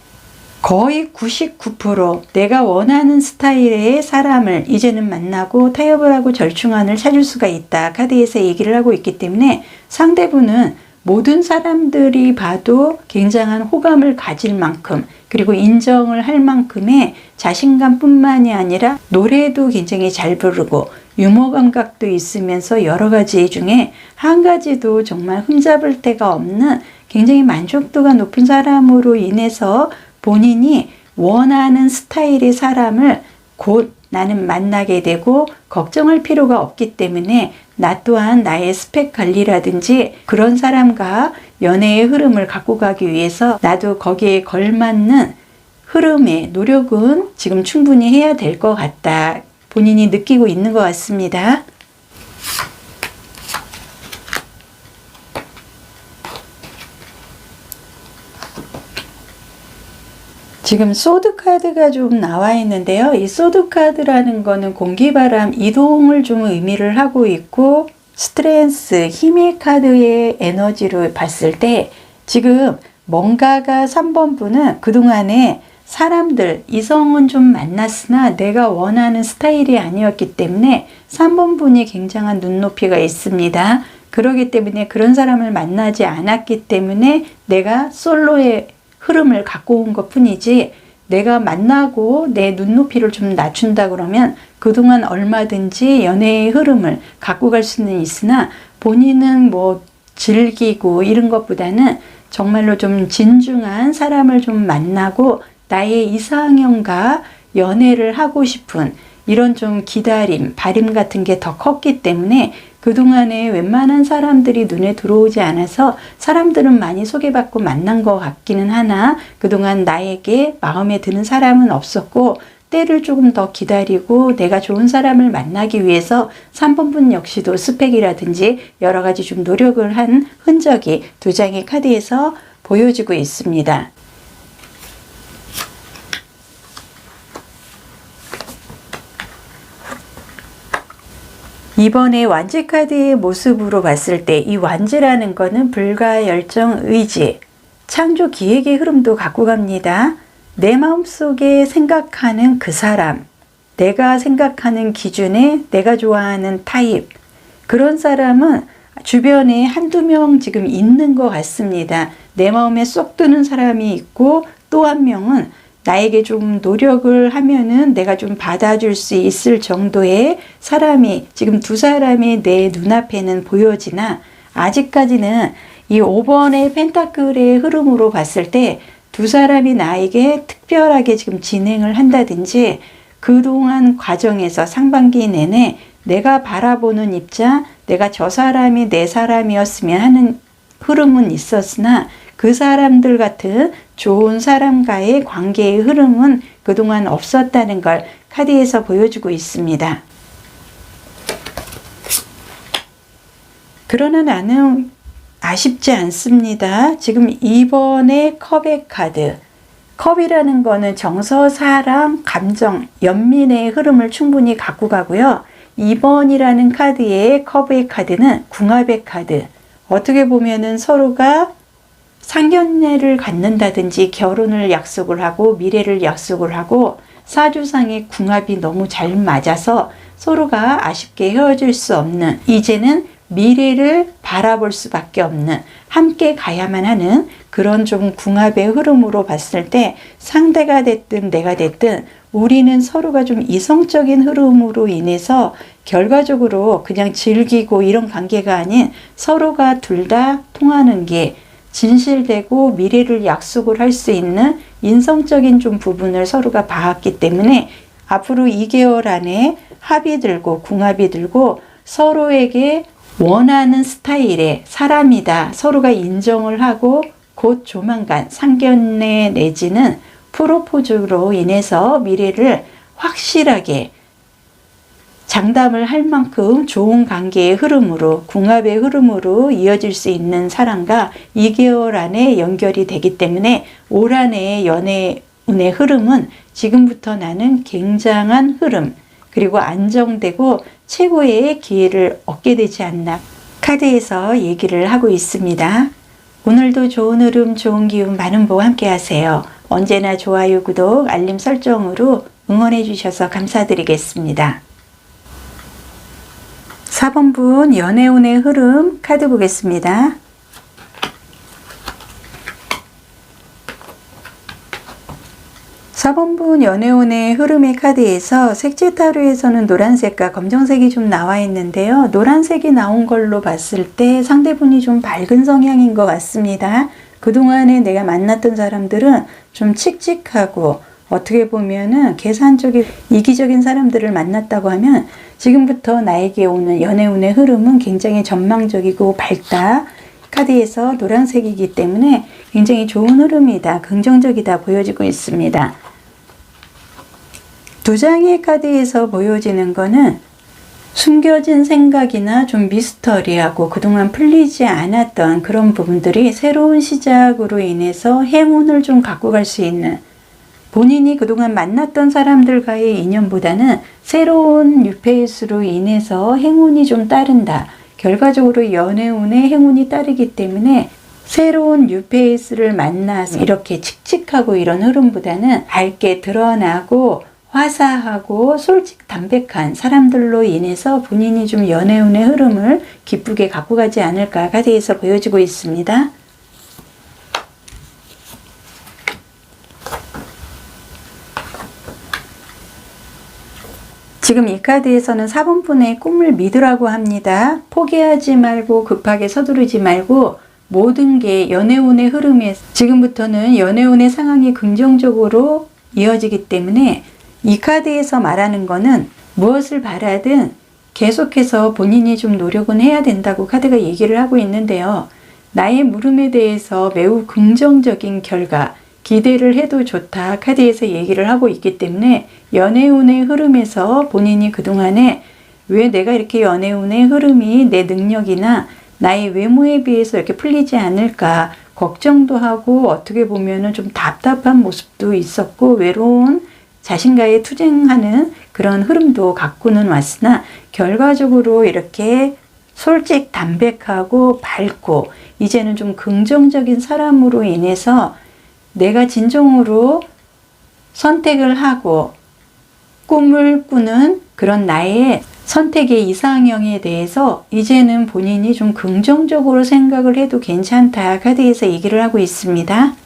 거의 99% 내가 원하는 스타일의 사람을 이제는 만나고 타협을 하고 절충안을 찾을 수가 있다. 카드에서 얘기를 하고 있기 때문에 상대분은 모든 사람들이 봐도 굉장한 호감을 가질 만큼 그리고 인정을 할 만큼의 자신감뿐만이 아니라 노래도 굉장히 잘 부르고 유머 감각도 있으면서 여러 가지 중에 한 가지도 정말 흠잡을 데가 없는 굉장히 만족도가 높은 사람으로 인해서 본인이 원하는 스타일의 사람을 곧 나는 만나게 되고 걱정할 필요가 없기 때문에 나 또한 나의 스펙 관리라든지 그런 사람과 연애의 흐름을 갖고 가기 위해서 나도 거기에 걸맞는 흐름의 노력은 지금 충분히 해야 될 것 같다. 본인이 느끼고 있는 것 같습니다. 지금 소드 카드가 좀 나와 있는데요. 이 소드 카드라는 거는 공기바람 이동을 좀 의미를 하고 있고 스트렝스 힘의 카드의 에너지로 봤을 때 지금 뭔가가 3번 분은 그동안에 사람들 이성은 좀 만났으나 내가 원하는 스타일이 아니었기 때문에 3번 분이 굉장한 눈높이가 있습니다. 그렇기 때문에 그런 사람을 만나지 않았기 때문에 내가 솔로의 흐름을 갖고 온 것 뿐이지 내가 만나고 내 눈높이를 좀 낮춘다 그러면 그동안 얼마든지 연애의 흐름을 갖고 갈 수는 있으나 본인은 뭐 즐기고 이런 것보다는 정말로 좀 진중한 사람을 좀 만나고 나의 이상형과 연애를 하고 싶은 이런 좀 기다림, 바림 같은 게 더 컸기 때문에 그동안에 웬만한 사람들이 눈에 들어오지 않아서 사람들은 많이 소개받고 만난 것 같기는 하나 그동안 나에게 마음에 드는 사람은 없었고 때를 조금 더 기다리고 내가 좋은 사람을 만나기 위해서 3번 분 역시도 스펙이라든지 여러 가지 좀 노력을 한 흔적이 두 장의 카드에서 보여지고 있습니다. 이번에 완지 카드의 모습으로 봤을 때 이 완지라는 거는 불과 열정, 의지, 창조 기획의 흐름도 갖고 갑니다. 내 마음속에 생각하는 그 사람, 내가 생각하는 기준에 내가 좋아하는 타입 그런 사람은 주변에 한두 명 지금 있는 것 같습니다. 내 마음에 쏙 드는 사람이 있고 또 한 명은 나에게 좀 노력을 하면은 내가 좀 받아줄 수 있을 정도의 사람이 지금 두 사람이 내 눈앞에는 보여지나 아직까지는 이 5번의 펜타클의 흐름으로 봤을 때 두 사람이 나에게 특별하게 지금 진행을 한다든지 그동안 과정에서 상반기 내내 내가 바라보는 입장, 내가 저 사람이 내 사람이었으면 하는 흐름은 있었으나 그 사람들 같은 좋은 사람과의 관계의 흐름은 그동안 없었다는 걸 카드에서 보여주고 있습니다. 그러나 나는 아쉽지 않습니다. 지금 2번의 컵의 카드. 컵이라는 거는 정서, 사랑, 감정, 연민의 흐름을 충분히 갖고 가고요. 2번이라는 카드의 컵의 카드는 궁합의 카드. 어떻게 보면은 서로가 상견례를 갖는다든지 결혼을 약속을 하고 미래를 약속을 하고 사주상의 궁합이 너무 잘 맞아서 서로가 아쉽게 헤어질 수 없는 이제는 미래를 바라볼 수밖에 없는 함께 가야만 하는 그런 좀 궁합의 흐름으로 봤을 때 상대가 됐든 내가 됐든 우리는 서로가 좀 이성적인 흐름으로 인해서 결과적으로 그냥 즐기고 이런 관계가 아닌 서로가 둘 다 통하는 게 진실되고 미래를 약속을 할 수 있는 인성적인 좀 부분을 서로가 봐왔기 때문에 앞으로 2개월 안에 합이 들고 궁합이 들고 서로에게 원하는 스타일의 사람이다 서로가 인정을 하고 곧 조만간 상견례 내지는 프로포즈로 인해서 미래를 확실하게 장담을 할 만큼 좋은 관계의 흐름으로, 궁합의 흐름으로 이어질 수 있는 사람과 2개월 안에 연결이 되기 때문에 올 한해의 연애운의 흐름은 지금부터 나는 굉장한 흐름, 그리고 안정되고 최고의 기회를 얻게 되지 않나 카드에서 얘기를 하고 있습니다. 오늘도 좋은 흐름, 좋은 기운 많은 보 함께 하세요. 언제나 좋아요, 구독, 알림 설정으로 응원해 주셔서 감사드리겠습니다. 4번 분 연애운의 흐름 카드 보겠습니다. (4번) 분 연애운의 흐름의 카드에서 색채 타로에서는 노란색과 검정색이 좀 나와 있는데요. 노란색이 나온 걸로 봤을 때 상대분이 좀 밝은 성향인 것 같습니다. 그동안에 내가 만났던 사람들은 좀 칙칙하고 어떻게 보면은 계산적인 이기적인 사람들을 만났다고 하면 지금부터 나에게 오는 연애운의 흐름은 굉장히 전망적이고 밝다. 카드에서 노란색이기 때문에 굉장히 좋은 흐름이다. 긍정적이다 보여지고 있습니다. 두 장의 카드에서 보여지는 거는 숨겨진 생각이나 좀 미스터리하고 그동안 풀리지 않았던 그런 부분들이 새로운 시작으로 인해서 행운을 좀 갖고 갈 수 있는, 본인이 그동안 만났던 사람들과의 인연보다는 새로운 뉴페이스로 인해서 행운이 좀 따른다. 결과적으로 연애운에 행운이 따르기 때문에 새로운 뉴페이스를 만나서 이렇게 칙칙하고 이런 흐름보다는 밝게 드러나고 화사하고 솔직 담백한 사람들로 인해서 본인이 좀 연애운의 흐름을 기쁘게 갖고 가지 않을까 카드에서 보여지고 있습니다. 지금 이 카드에서는 4번 분의 꿈을 믿으라고 합니다. 포기하지 말고 급하게 서두르지 말고 모든 게 연애운의 흐름에 지금부터는 연애운의 상황이 긍정적으로 이어지기 때문에 이 카드에서 말하는 거는 무엇을 바라든 계속해서 본인이 좀 노력은 해야 된다고 카드가 얘기를 하고 있는데요. 나의 물음에 대해서 매우 긍정적인 결과, 기대를 해도 좋다 카드에서 얘기를 하고 있기 때문에 연애운의 흐름에서 본인이 그동안에 왜 내가 이렇게 연애운의 흐름이 내 능력이나 나의 외모에 비해서 이렇게 풀리지 않을까 걱정도 하고 어떻게 보면은 좀 답답한 모습도 있었고 외로운 자신과의 투쟁하는 그런 흐름도 갖고는 왔으나 결과적으로 이렇게 솔직 담백하고 밝고 이제는 좀 긍정적인 사람으로 인해서 내가 진정으로 선택을 하고 꿈을 꾸는 그런 나의 선택의 이상형에 대해서 이제는 본인이 좀 긍정적으로 생각을 해도 괜찮다 카드에서 얘기를 하고 있습니다.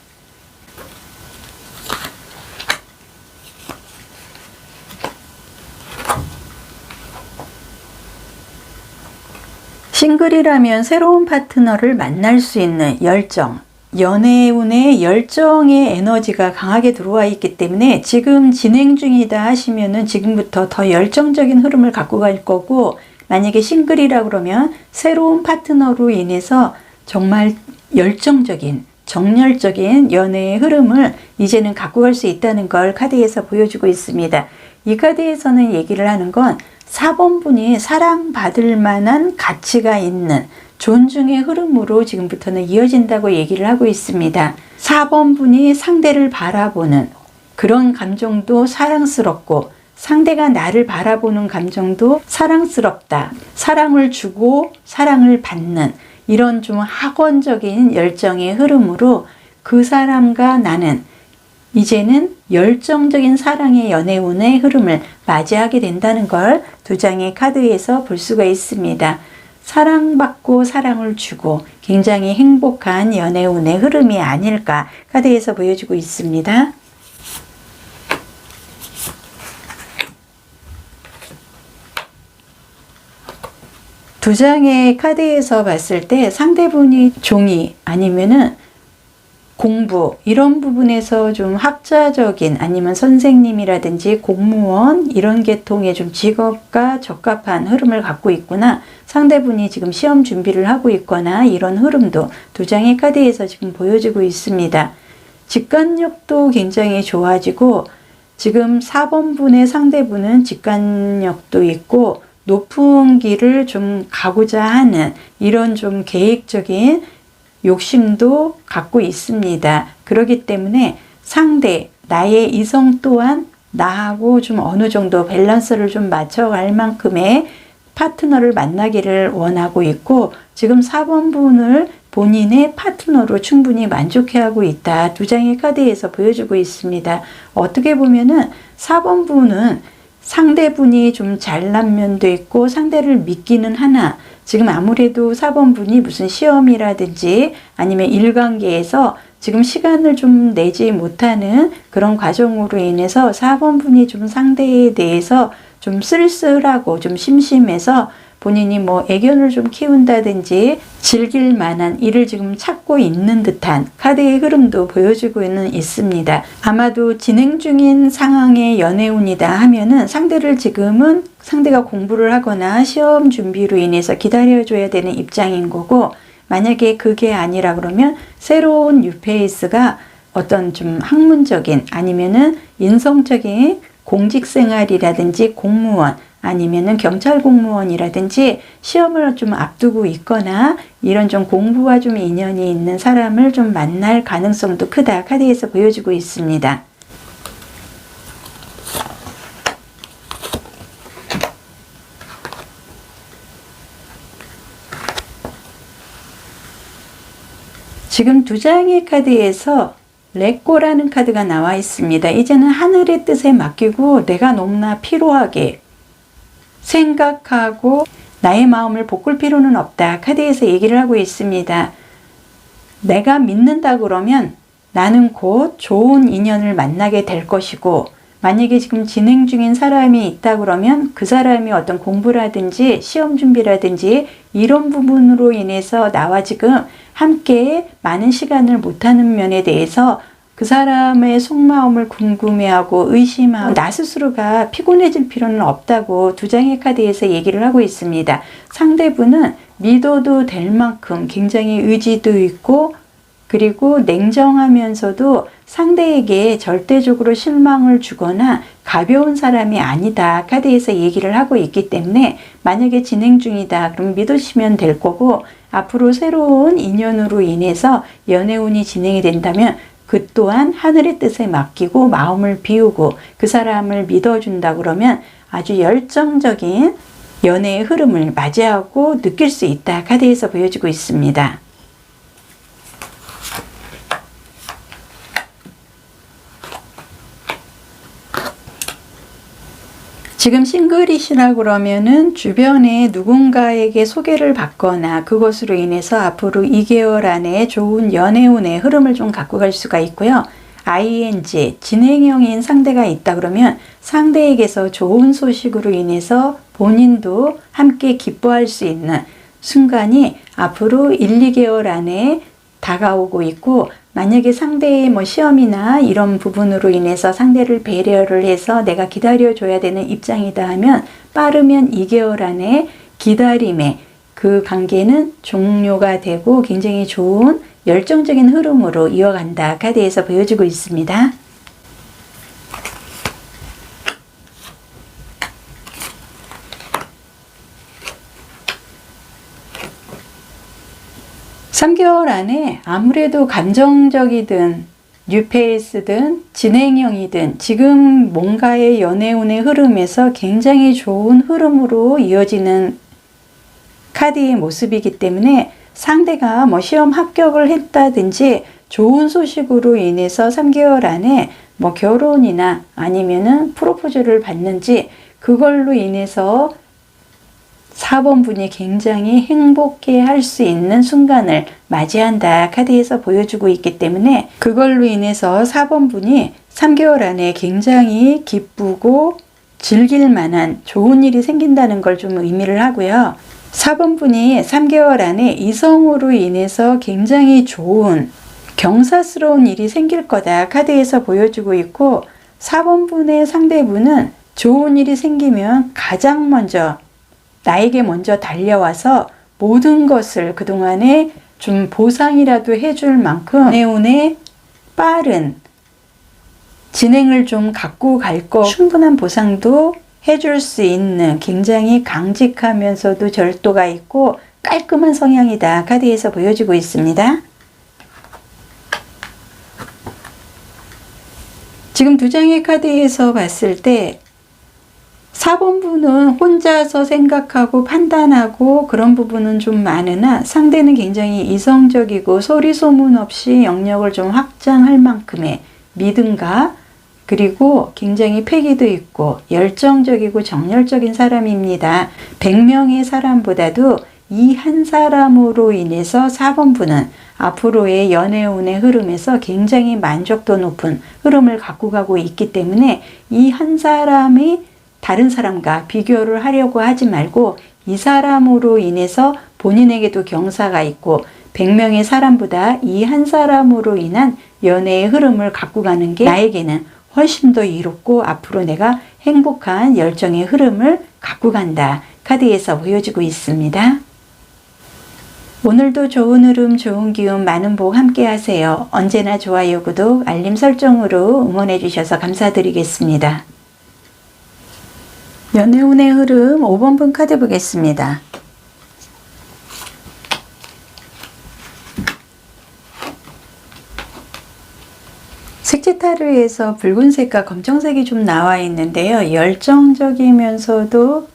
싱글이라면 새로운 파트너를 만날 수 있는 열정, 연애운의 열정의 에너지가 강하게 들어와 있기 때문에 지금 진행 중이다 하시면은 지금부터 더 열정적인 흐름을 갖고 갈 거고, 만약에 싱글이라 그러면 새로운 파트너로 인해서 정말 열정적인 정열적인 연애의 흐름을 이제는 갖고 갈 수 있다는 걸 카드에서 보여주고 있습니다. 이 카드에서는 얘기를 하는 건 4번 분이 사랑받을 만한 가치가 있는 존중의 흐름으로 지금부터는 이어진다고 얘기를 하고 있습니다. 4번 분이 상대를 바라보는 그런 감정도 사랑스럽고 상대가 나를 바라보는 감정도 사랑스럽다. 사랑을 주고 사랑을 받는 이런 좀 학원적인 열정의 흐름으로 그 사람과 나는 이제는 열정적인 사랑의 연애운의 흐름을 맞이하게 된다는 걸 두 장의 카드에서 볼 수가 있습니다. 사랑받고 사랑을 주고 굉장히 행복한 연애운의 흐름이 아닐까 카드에서 보여주고 있습니다. 두 장의 카드에서 봤을 때 상대분이 종이 아니면은 공부 이런 부분에서 좀 학자적인 아니면 선생님이라든지 공무원 이런 계통의 좀 직업과 적합한 흐름을 갖고 있구나, 상대분이 지금 시험 준비를 하고 있거나 이런 흐름도 두 장의 카드에서 지금 보여지고 있습니다. 직관력도 굉장히 좋아지고 지금 4번분의 상대분은 직관력도 있고 높은 길을 좀 가고자 하는 이런 좀 계획적인 욕심도 갖고 있습니다. 그렇기 때문에 상대, 나의 이성 또한 나하고 좀 어느 정도 밸런스를 좀 맞춰갈 만큼의 파트너를 만나기를 원하고 있고, 지금 4번분을 본인의 파트너로 충분히 만족해하고 있다. 두 장의 카드에서 보여주고 있습니다. 어떻게 보면은 4번분은 상대분이 좀 잘난 면도 있고 상대를 믿기는 하나, 지금 아무래도 4번분이 무슨 시험이라든지 아니면 일관계에서 지금 시간을 좀 내지 못하는 그런 과정으로 인해서 4번분이 좀 상대에 대해서 좀 쓸쓸하고 좀 심심해서 본인이 뭐 애견을 좀 키운다든지 즐길 만한 일을 지금 찾고 있는 듯한 카드의 흐름도 보여주고는 있습니다. 아마도 진행 중인 상황의 연애운이다 하면은 상대를 지금은 상대가 공부를 하거나 시험 준비로 인해서 기다려줘야 되는 입장인 거고, 만약에 그게 아니라 그러면 새로운 뉴페이스가 어떤 좀 학문적인 아니면은 인성적인 공직 생활이라든지 공무원 아니면은 경찰 공무원이라든지 시험을 좀 앞두고 있거나 이런 좀 공부와 좀 인연이 있는 사람을 좀 만날 가능성도 크다. 카드에서 보여주고 있습니다. 지금 두 장의 카드에서 렛고라는 카드가 나와 있습니다. 이제는 하늘의 뜻에 맡기고 내가 너무나 피로하게 생각하고 나의 마음을 볶을 필요는 없다. 카드에서 얘기를 하고 있습니다. 내가 믿는다 그러면 나는 곧 좋은 인연을 만나게 될 것이고, 만약에 지금 진행 중인 사람이 있다 그러면 그 사람이 어떤 공부라든지 시험 준비라든지 이런 부분으로 인해서 나와 지금 함께 많은 시간을 못하는 면에 대해서 그 사람의 속마음을 궁금해하고 의심하고 나 스스로가 피곤해질 필요는 없다고 두 장의 카드에서 얘기를 하고 있습니다. 상대분은 믿어도 될 만큼 굉장히 의지도 있고, 그리고 냉정하면서도 상대에게 절대적으로 실망을 주거나 가벼운 사람이 아니다. 카드에서 얘기를 하고 있기 때문에 만약에 진행 중이다. 그럼 믿으시면 될 거고, 앞으로 새로운 인연으로 인해서 연애운이 진행이 된다면 그 또한 하늘의 뜻에 맡기고 마음을 비우고 그 사람을 믿어준다 그러면 아주 열정적인 연애의 흐름을 맞이하고 느낄 수 있다. 카드에서 보여주고 있습니다. 지금 싱글이시라 그러면은 주변에 누군가에게 소개를 받거나 그것으로 인해서 앞으로 2개월 안에 좋은 연애운의 흐름을 좀 갖고 갈 수가 있고요. ING, 진행형인 상대가 있다 그러면 상대에게서 좋은 소식으로 인해서 본인도 함께 기뻐할 수 있는 순간이 앞으로 1, 2개월 안에 다가오고 있고, 만약에 상대의 뭐 시험이나 이런 부분으로 인해서 상대를 배려를 해서 내가 기다려줘야 되는 입장이다 하면 빠르면 2개월 안에 기다림의 그 관계는 종료가 되고 굉장히 좋은 열정적인 흐름으로 이어간다. 카드에서 보여주고 있습니다. (3개월) 안에 아무래도 감정적이든 뉴페이스든 진행형이든 지금 뭔가의 연애운의 흐름에서 굉장히 좋은 흐름으로 이어지는 카드의 모습이기 때문에 상대가 뭐 시험 합격을 했다든지 좋은 소식으로 인해서 3개월 안에 뭐 결혼이나 아니면은 프로포즈를 받는지 그걸로 인해서 4번분이 굉장히 행복해 할 수 있는 순간을 맞이한다. 카드에서 보여주고 있기 때문에 그걸로 인해서 4번분이 3개월 안에 굉장히 기쁘고 즐길 만한 좋은 일이 생긴다는 걸 좀 의미를 하고요. 4번분이 3개월 안에 이성으로 인해서 굉장히 좋은 경사스러운 일이 생길 거다. 카드에서 보여주고 있고, 4번분의 상대분은 좋은 일이 생기면 가장 먼저 나에게 먼저 달려와서 모든 것을 그동안에 좀 보상이라도 해줄 만큼 연애운의 빠른 진행을 좀 갖고 갈 거 충분한 보상도 해줄 수 있는 굉장히 강직하면서도 절도가 있고 깔끔한 성향이다. 카드에서 보여지고 있습니다. 지금 두 장의 카드에서 봤을 때 4번분은 혼자서 생각하고 판단하고 그런 부분은 좀 많으나 상대는 굉장히 이성적이고 소리 소문 없이 영역을 좀 확장할 만큼의 믿음과 그리고 굉장히 패기도 있고 열정적이고 정열적인 사람입니다. 100명의 사람보다도 이 한 사람으로 인해서 4번분은 앞으로의 연애운의 흐름에서 굉장히 만족도 높은 흐름을 갖고 가고 있기 때문에 이 한 사람이 다른 사람과 비교를 하려고 하지 말고 이 사람으로 인해서 본인에게도 경사가 있고 100명의 사람보다 이 한 사람으로 인한 연애의 흐름을 갖고 가는 게 나에게는 훨씬 더 이롭고 앞으로 내가 행복한 열정의 흐름을 갖고 간다. 카드에서 보여지고 있습니다. 오늘도 좋은 흐름, 좋은 기운, 많은 복 함께 하세요. 언제나 좋아요, 구독, 알림 설정으로 응원해 주셔서 감사드리겠습니다. 연애운의 흐름 5번분 카드 보겠습니다. 색지타르에서 붉은색과 검정색이 좀 나와 있는데요. 열정적이면서도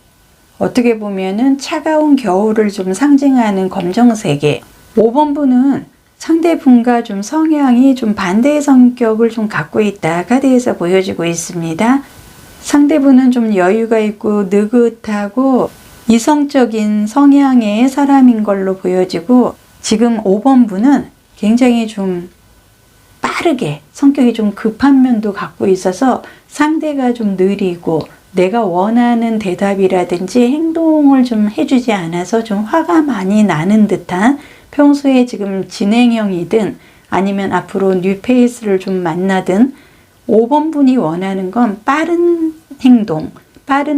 어떻게 보면은 차가운 겨울을 좀 상징하는 검정색에 5번분은 상대분과 좀 성향이 좀 반대의 성격을 좀 갖고 있다. 카드에서 보여지고 있습니다. 상대분은 좀 여유가 있고 느긋하고 이성적인 성향의 사람인 걸로 보여지고 지금 5번분은 굉장히 좀 빠르게 성격이 좀 급한 면도 갖고 있어서 상대가 좀 느리고 내가 원하는 대답이라든지 행동을 좀 해주지 않아서 좀 화가 많이 나는 듯한 평소에 지금 진행형이든 아니면 앞으로 뉴페이스를 좀 만나든 5번분이 원하는 건 빠른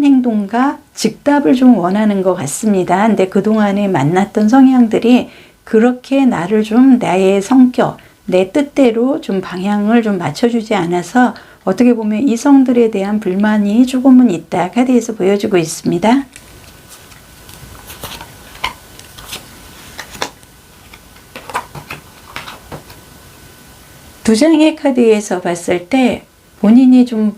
행동과 즉답을 좀 원하는 것 같습니다. 근데 그동안에 만났던 성향들이 그렇게 나를 좀 나의 성격, 내 뜻대로 좀 방향을 좀 맞춰주지 않아서 어떻게 보면 이성들에 대한 불만이 조금은 있다. 카드에서 보여주고 있습니다. 두 장의 카드에서 봤을 때 본인이 좀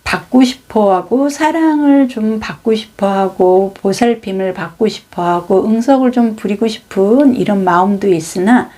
받고 싶어하고 사랑을 좀 받고 싶어하고 보살핌을 받고 싶어하고 응석을 좀 부리고 싶은 이런 마음도 있으나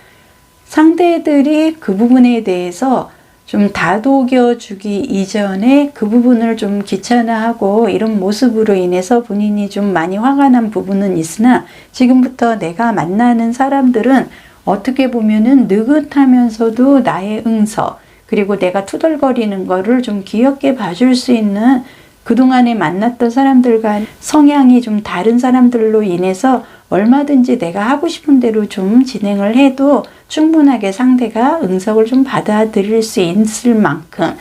상대들이 그 부분에 대해서 좀 다독여 주기 이전에 그 부분을 좀 귀찮아하고 이런 모습으로 인해서 본인이 좀 많이 화가 난 부분은 있으나 지금부터 내가 만나는 사람들은 어떻게 보면은 느긋하면서도 나의 응석 그리고 내가 투덜거리는 거를 좀 귀엽게 봐줄 수 있는 그동안에 만났던 사람들과 성향이 좀 다른 사람들로 인해서 얼마든지 내가 하고 싶은 대로 좀 진행을 해도 충분하게 상대가 응석을 좀 받아들일 수 있을 만큼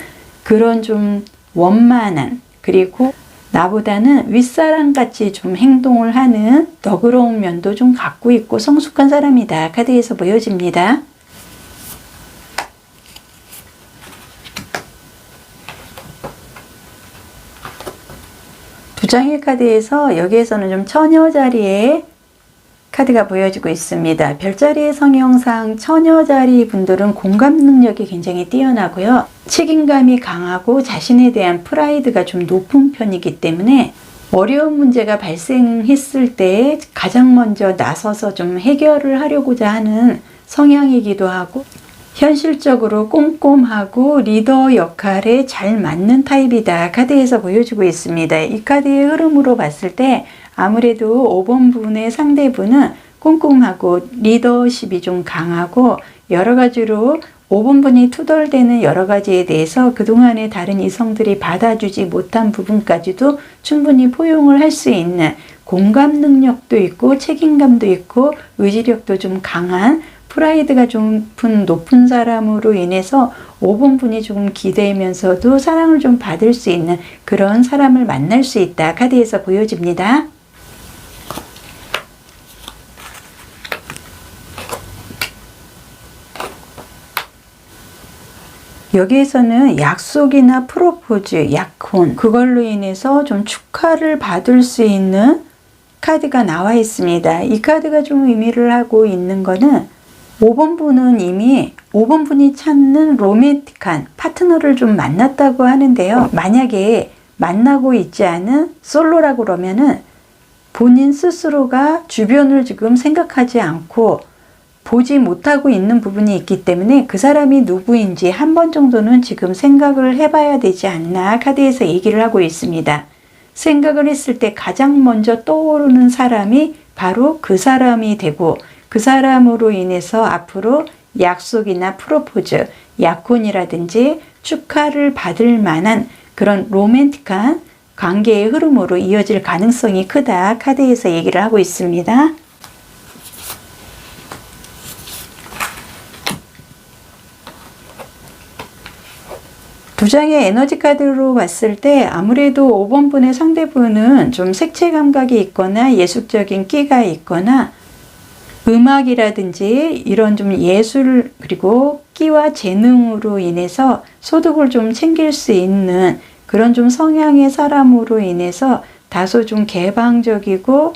그런 좀 원만한 그리고 나보다는 윗사람같이 좀 행동을 하는 너그러운 면도 좀 갖고 있고 성숙한 사람이다. 카드에서 보여집니다. 두 장의 카드에서 여기에서는 좀 처녀 자리에 카드가 보여지고 있습니다. 별자리의 성형상 처녀 자리 분들은 공감 능력이 굉장히 뛰어나고요. 책임감이 강하고 자신에 대한 프라이드가 좀 높은 편이기 때문에 어려운 문제가 발생했을 때 가장 먼저 나서서 좀 해결을 하려고자 하는 성향이기도 하고 현실적으로 꼼꼼하고 리더 역할에 잘 맞는 타입이다. 카드에서 보여주고 있습니다. 이 카드의 흐름으로 봤을 때 아무래도 5번분의 상대분은 꼼꼼하고 리더십이 좀 강하고 여러 가지로 5번분이 투덜대는 여러 가지에 대해서 그동안의 다른 이성들이 받아주지 못한 부분까지도 충분히 포용을 할 수 있는 공감 능력도 있고 책임감도 있고 의지력도 좀 강한 프라이드가 좀 높은 사람으로 인해서 5번분이 조금 기대면서도 사랑을 좀 받을 수 있는 그런 사람을 만날 수 있다. 카드에서 보여집니다. 여기에서는 약속이나 프로포즈, 약혼, 그걸로 인해서 좀 축하를 받을 수 있는 카드가 나와 있습니다. 이 카드가 좀 의미를 하고 있는 거는 5번 분은 이미 5번 분이 찾는 로맨틱한 파트너를 좀 만났다고 하는데요. 만약에 만나고 있지 않은 솔로라고 그러면은 본인 스스로가 주변을 지금 생각하지 않고 보지 못하고 있는 부분이 있기 때문에 그 사람이 누구인지 한 번 정도는 지금 생각을 해봐야 되지 않나 카드에서 얘기를 하고 있습니다. 생각을 했을 때 가장 먼저 떠오르는 사람이 바로 그 사람이 되고 그 사람으로 인해서 앞으로 약속이나 프로포즈, 약혼이라든지 축하를 받을 만한 그런 로맨틱한 관계의 흐름으로 이어질 가능성이 크다 카드에서 얘기를 하고 있습니다. 두 장의 에너지 카드로 봤을 때 아무래도 5번 분의 상대분은 좀 색채 감각이 있거나 예술적인 끼가 있거나 음악이라든지 이런 좀 예술 그리고 끼와 재능으로 인해서 소득을 좀 챙길 수 있는 그런 좀 성향의 사람으로 인해서 다소 좀 개방적이고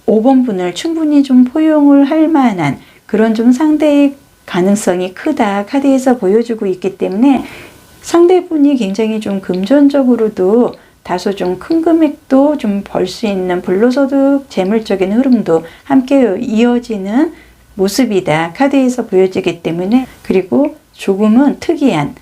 5번 분을 충분히 좀 포용을 할 만한 그런 좀 상대의 가능성이 크다 카드에서 보여주고 있기 때문에 상대분이 굉장히 좀 금전적으로도 다소 좀 큰 금액도 좀 벌 수 있는 불로소득 재물적인 흐름도 함께 이어지는 모습이다 카드에서 보여지기 때문에 그리고 조금은 특이한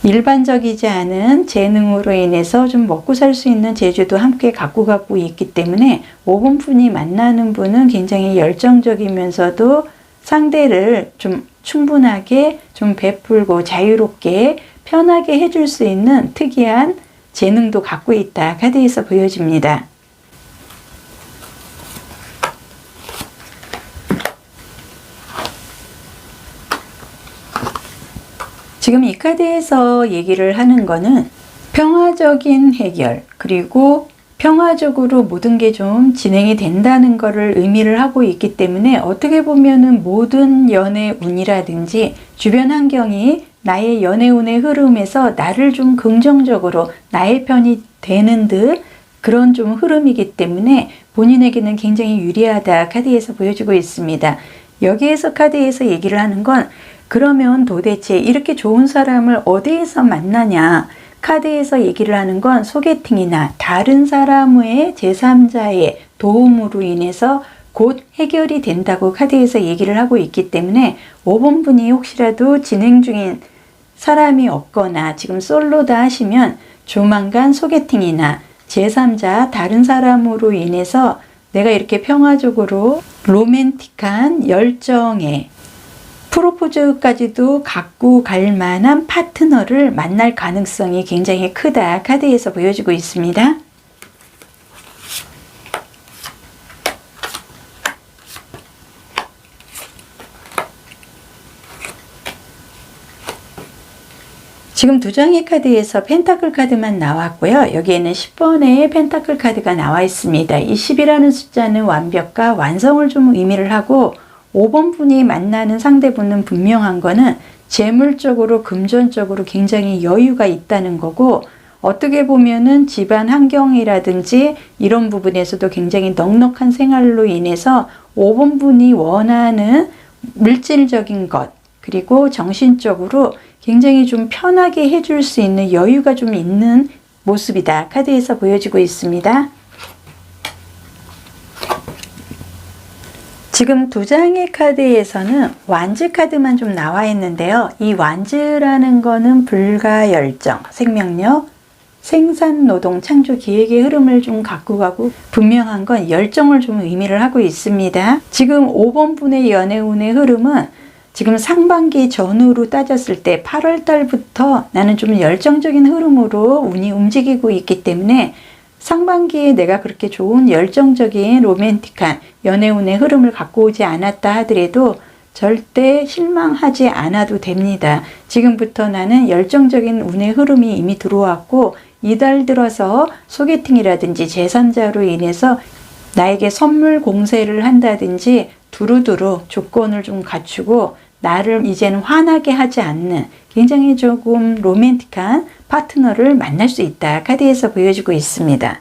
일반적이지 않은 재능으로 인해서 좀 먹고 살 수 있는 재주도 함께 갖고 있기 때문에 5번 분이 만나는 분은 굉장히 열정적이면서도 상대를 좀 충분하게 좀 베풀고 자유롭게 편하게 해줄 수 있는 특이한 재능도 갖고 있다 카드에서 보여집니다. 지금 이 카드에서 얘기를 하는 거는 평화적인 해결 그리고 평화적으로 모든 게 좀 진행이 된다는 것을 의미를 하고 있기 때문에 어떻게 보면은 모든 연애 운이라든지 주변 환경이 나의 연애운의 흐름에서 나를 좀 긍정적으로 나의 편이 되는 듯 그런 좀 흐름이기 때문에 본인에게는 굉장히 유리하다 카드에서 보여주고 있습니다. 여기에서 카드에서 얘기를 하는 건 그러면 도대체 이렇게 좋은 사람을 어디에서 만나냐 카드에서 얘기를 하는 건 소개팅이나 다른 사람의 제3자의 도움으로 인해서 곧 해결이 된다고 카드에서 얘기를 하고 있기 때문에 5번 분이 혹시라도 진행 중인 사람이 없거나 지금 솔로다 하시면 조만간 소개팅이나 제3자 다른 사람으로 인해서 내가 이렇게 평화적으로 로맨틱한 열정에 프로포즈까지도 갖고 갈 만한 파트너를 만날 가능성이 굉장히 크다 카드에서 보여주고 있습니다. 지금 두 장의 카드에서 펜타클 카드만 나왔고요. 여기에는 10번의 펜타클 카드가 나와 있습니다. 이 10이라는 숫자는 완벽과 완성을 좀 의미를 하고 5번 분이 만나는 상대분은 분명한 거는 재물적으로 금전적으로 굉장히 여유가 있다는 거고 어떻게 보면은 집안 환경이라든지 이런 부분에서도 굉장히 넉넉한 생활로 인해서 5번 분이 원하는 물질적인 것 그리고 정신적으로 굉장히 좀 편하게 해줄 수 있는 여유가 좀 있는 모습이다 카드에서 보여지고 있습니다. 지금 두 장의 카드에서는 완즈 카드만 좀 나와 있는데요. 이 완즈라는 거는 불가열정, 생명력, 생산노동, 창조, 기획의 흐름을 좀 갖고 가고 분명한 건 열정을 좀 의미를 하고 있습니다. 지금 5번 분의 연애운의 흐름은 지금 상반기 전후로 따졌을 때 8월 달부터 나는 좀 열정적인 흐름으로 운이 움직이고 있기 때문에 상반기에 내가 그렇게 좋은 열정적인 로맨틱한 연애운의 흐름을 갖고 오지 않았다 하더라도 절대 실망하지 않아도 됩니다. 지금부터 나는 열정적인 운의 흐름이 이미 들어왔고 이달 들어서 소개팅이라든지 제3자로 인해서 나에게 선물 공세를 한다든지 두루두루 조건을 좀 갖추고 나를 이제는 화나게 하지 않는 굉장히 조금 로맨틱한 파트너를 만날 수 있다. 카드에서 보여주고 있습니다.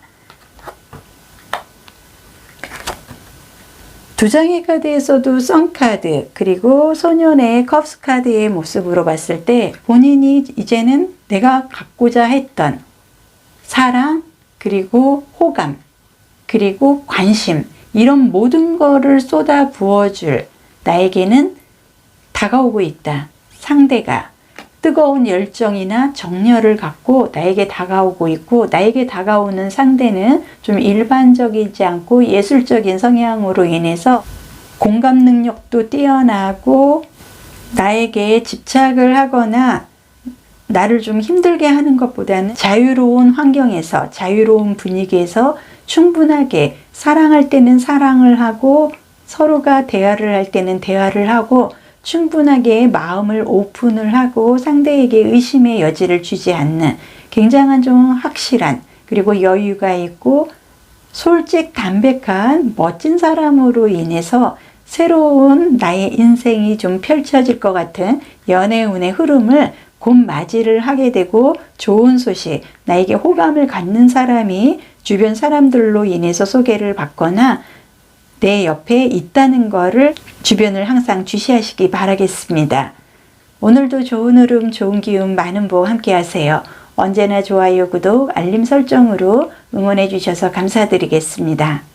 두 장의 카드에서도 썬카드 그리고 소년의 컵스 카드의 모습으로 봤을 때 본인이 이제는 내가 갖고자 했던 사랑 그리고 호감 그리고 관심 이런 모든 거를 쏟아 부어줄 나에게는 다가오고 있다. 상대가 뜨거운 열정이나 정열을 갖고 나에게 다가오고 있고 나에게 다가오는 상대는 좀 일반적이지 않고 예술적인 성향으로 인해서 공감 능력도 뛰어나고 나에게 집착을 하거나 나를 좀 힘들게 하는 것보다는 자유로운 환경에서 자유로운 분위기에서 충분하게 사랑할 때는 사랑을 하고 서로가 대화를 할 때는 대화를 하고 충분하게 마음을 오픈을 하고 상대에게 의심의 여지를 주지 않는 굉장한 좀 확실한 그리고 여유가 있고 솔직 담백한 멋진 사람으로 인해서 새로운 나의 인생이 좀 펼쳐질 것 같은 연애운의 흐름을 곧 맞이를 하게 되고 좋은 소식, 나에게 호감을 갖는 사람이 주변 사람들로 인해서 소개를 받거나 내 옆에 있다는 거를 주변을 항상 주시하시기 바라겠습니다. 오늘도 좋은 흐름, 좋은 기운, 많은 복 함께 하세요. 언제나 좋아요, 구독, 알림 설정으로 응원해 주셔서 감사드리겠습니다.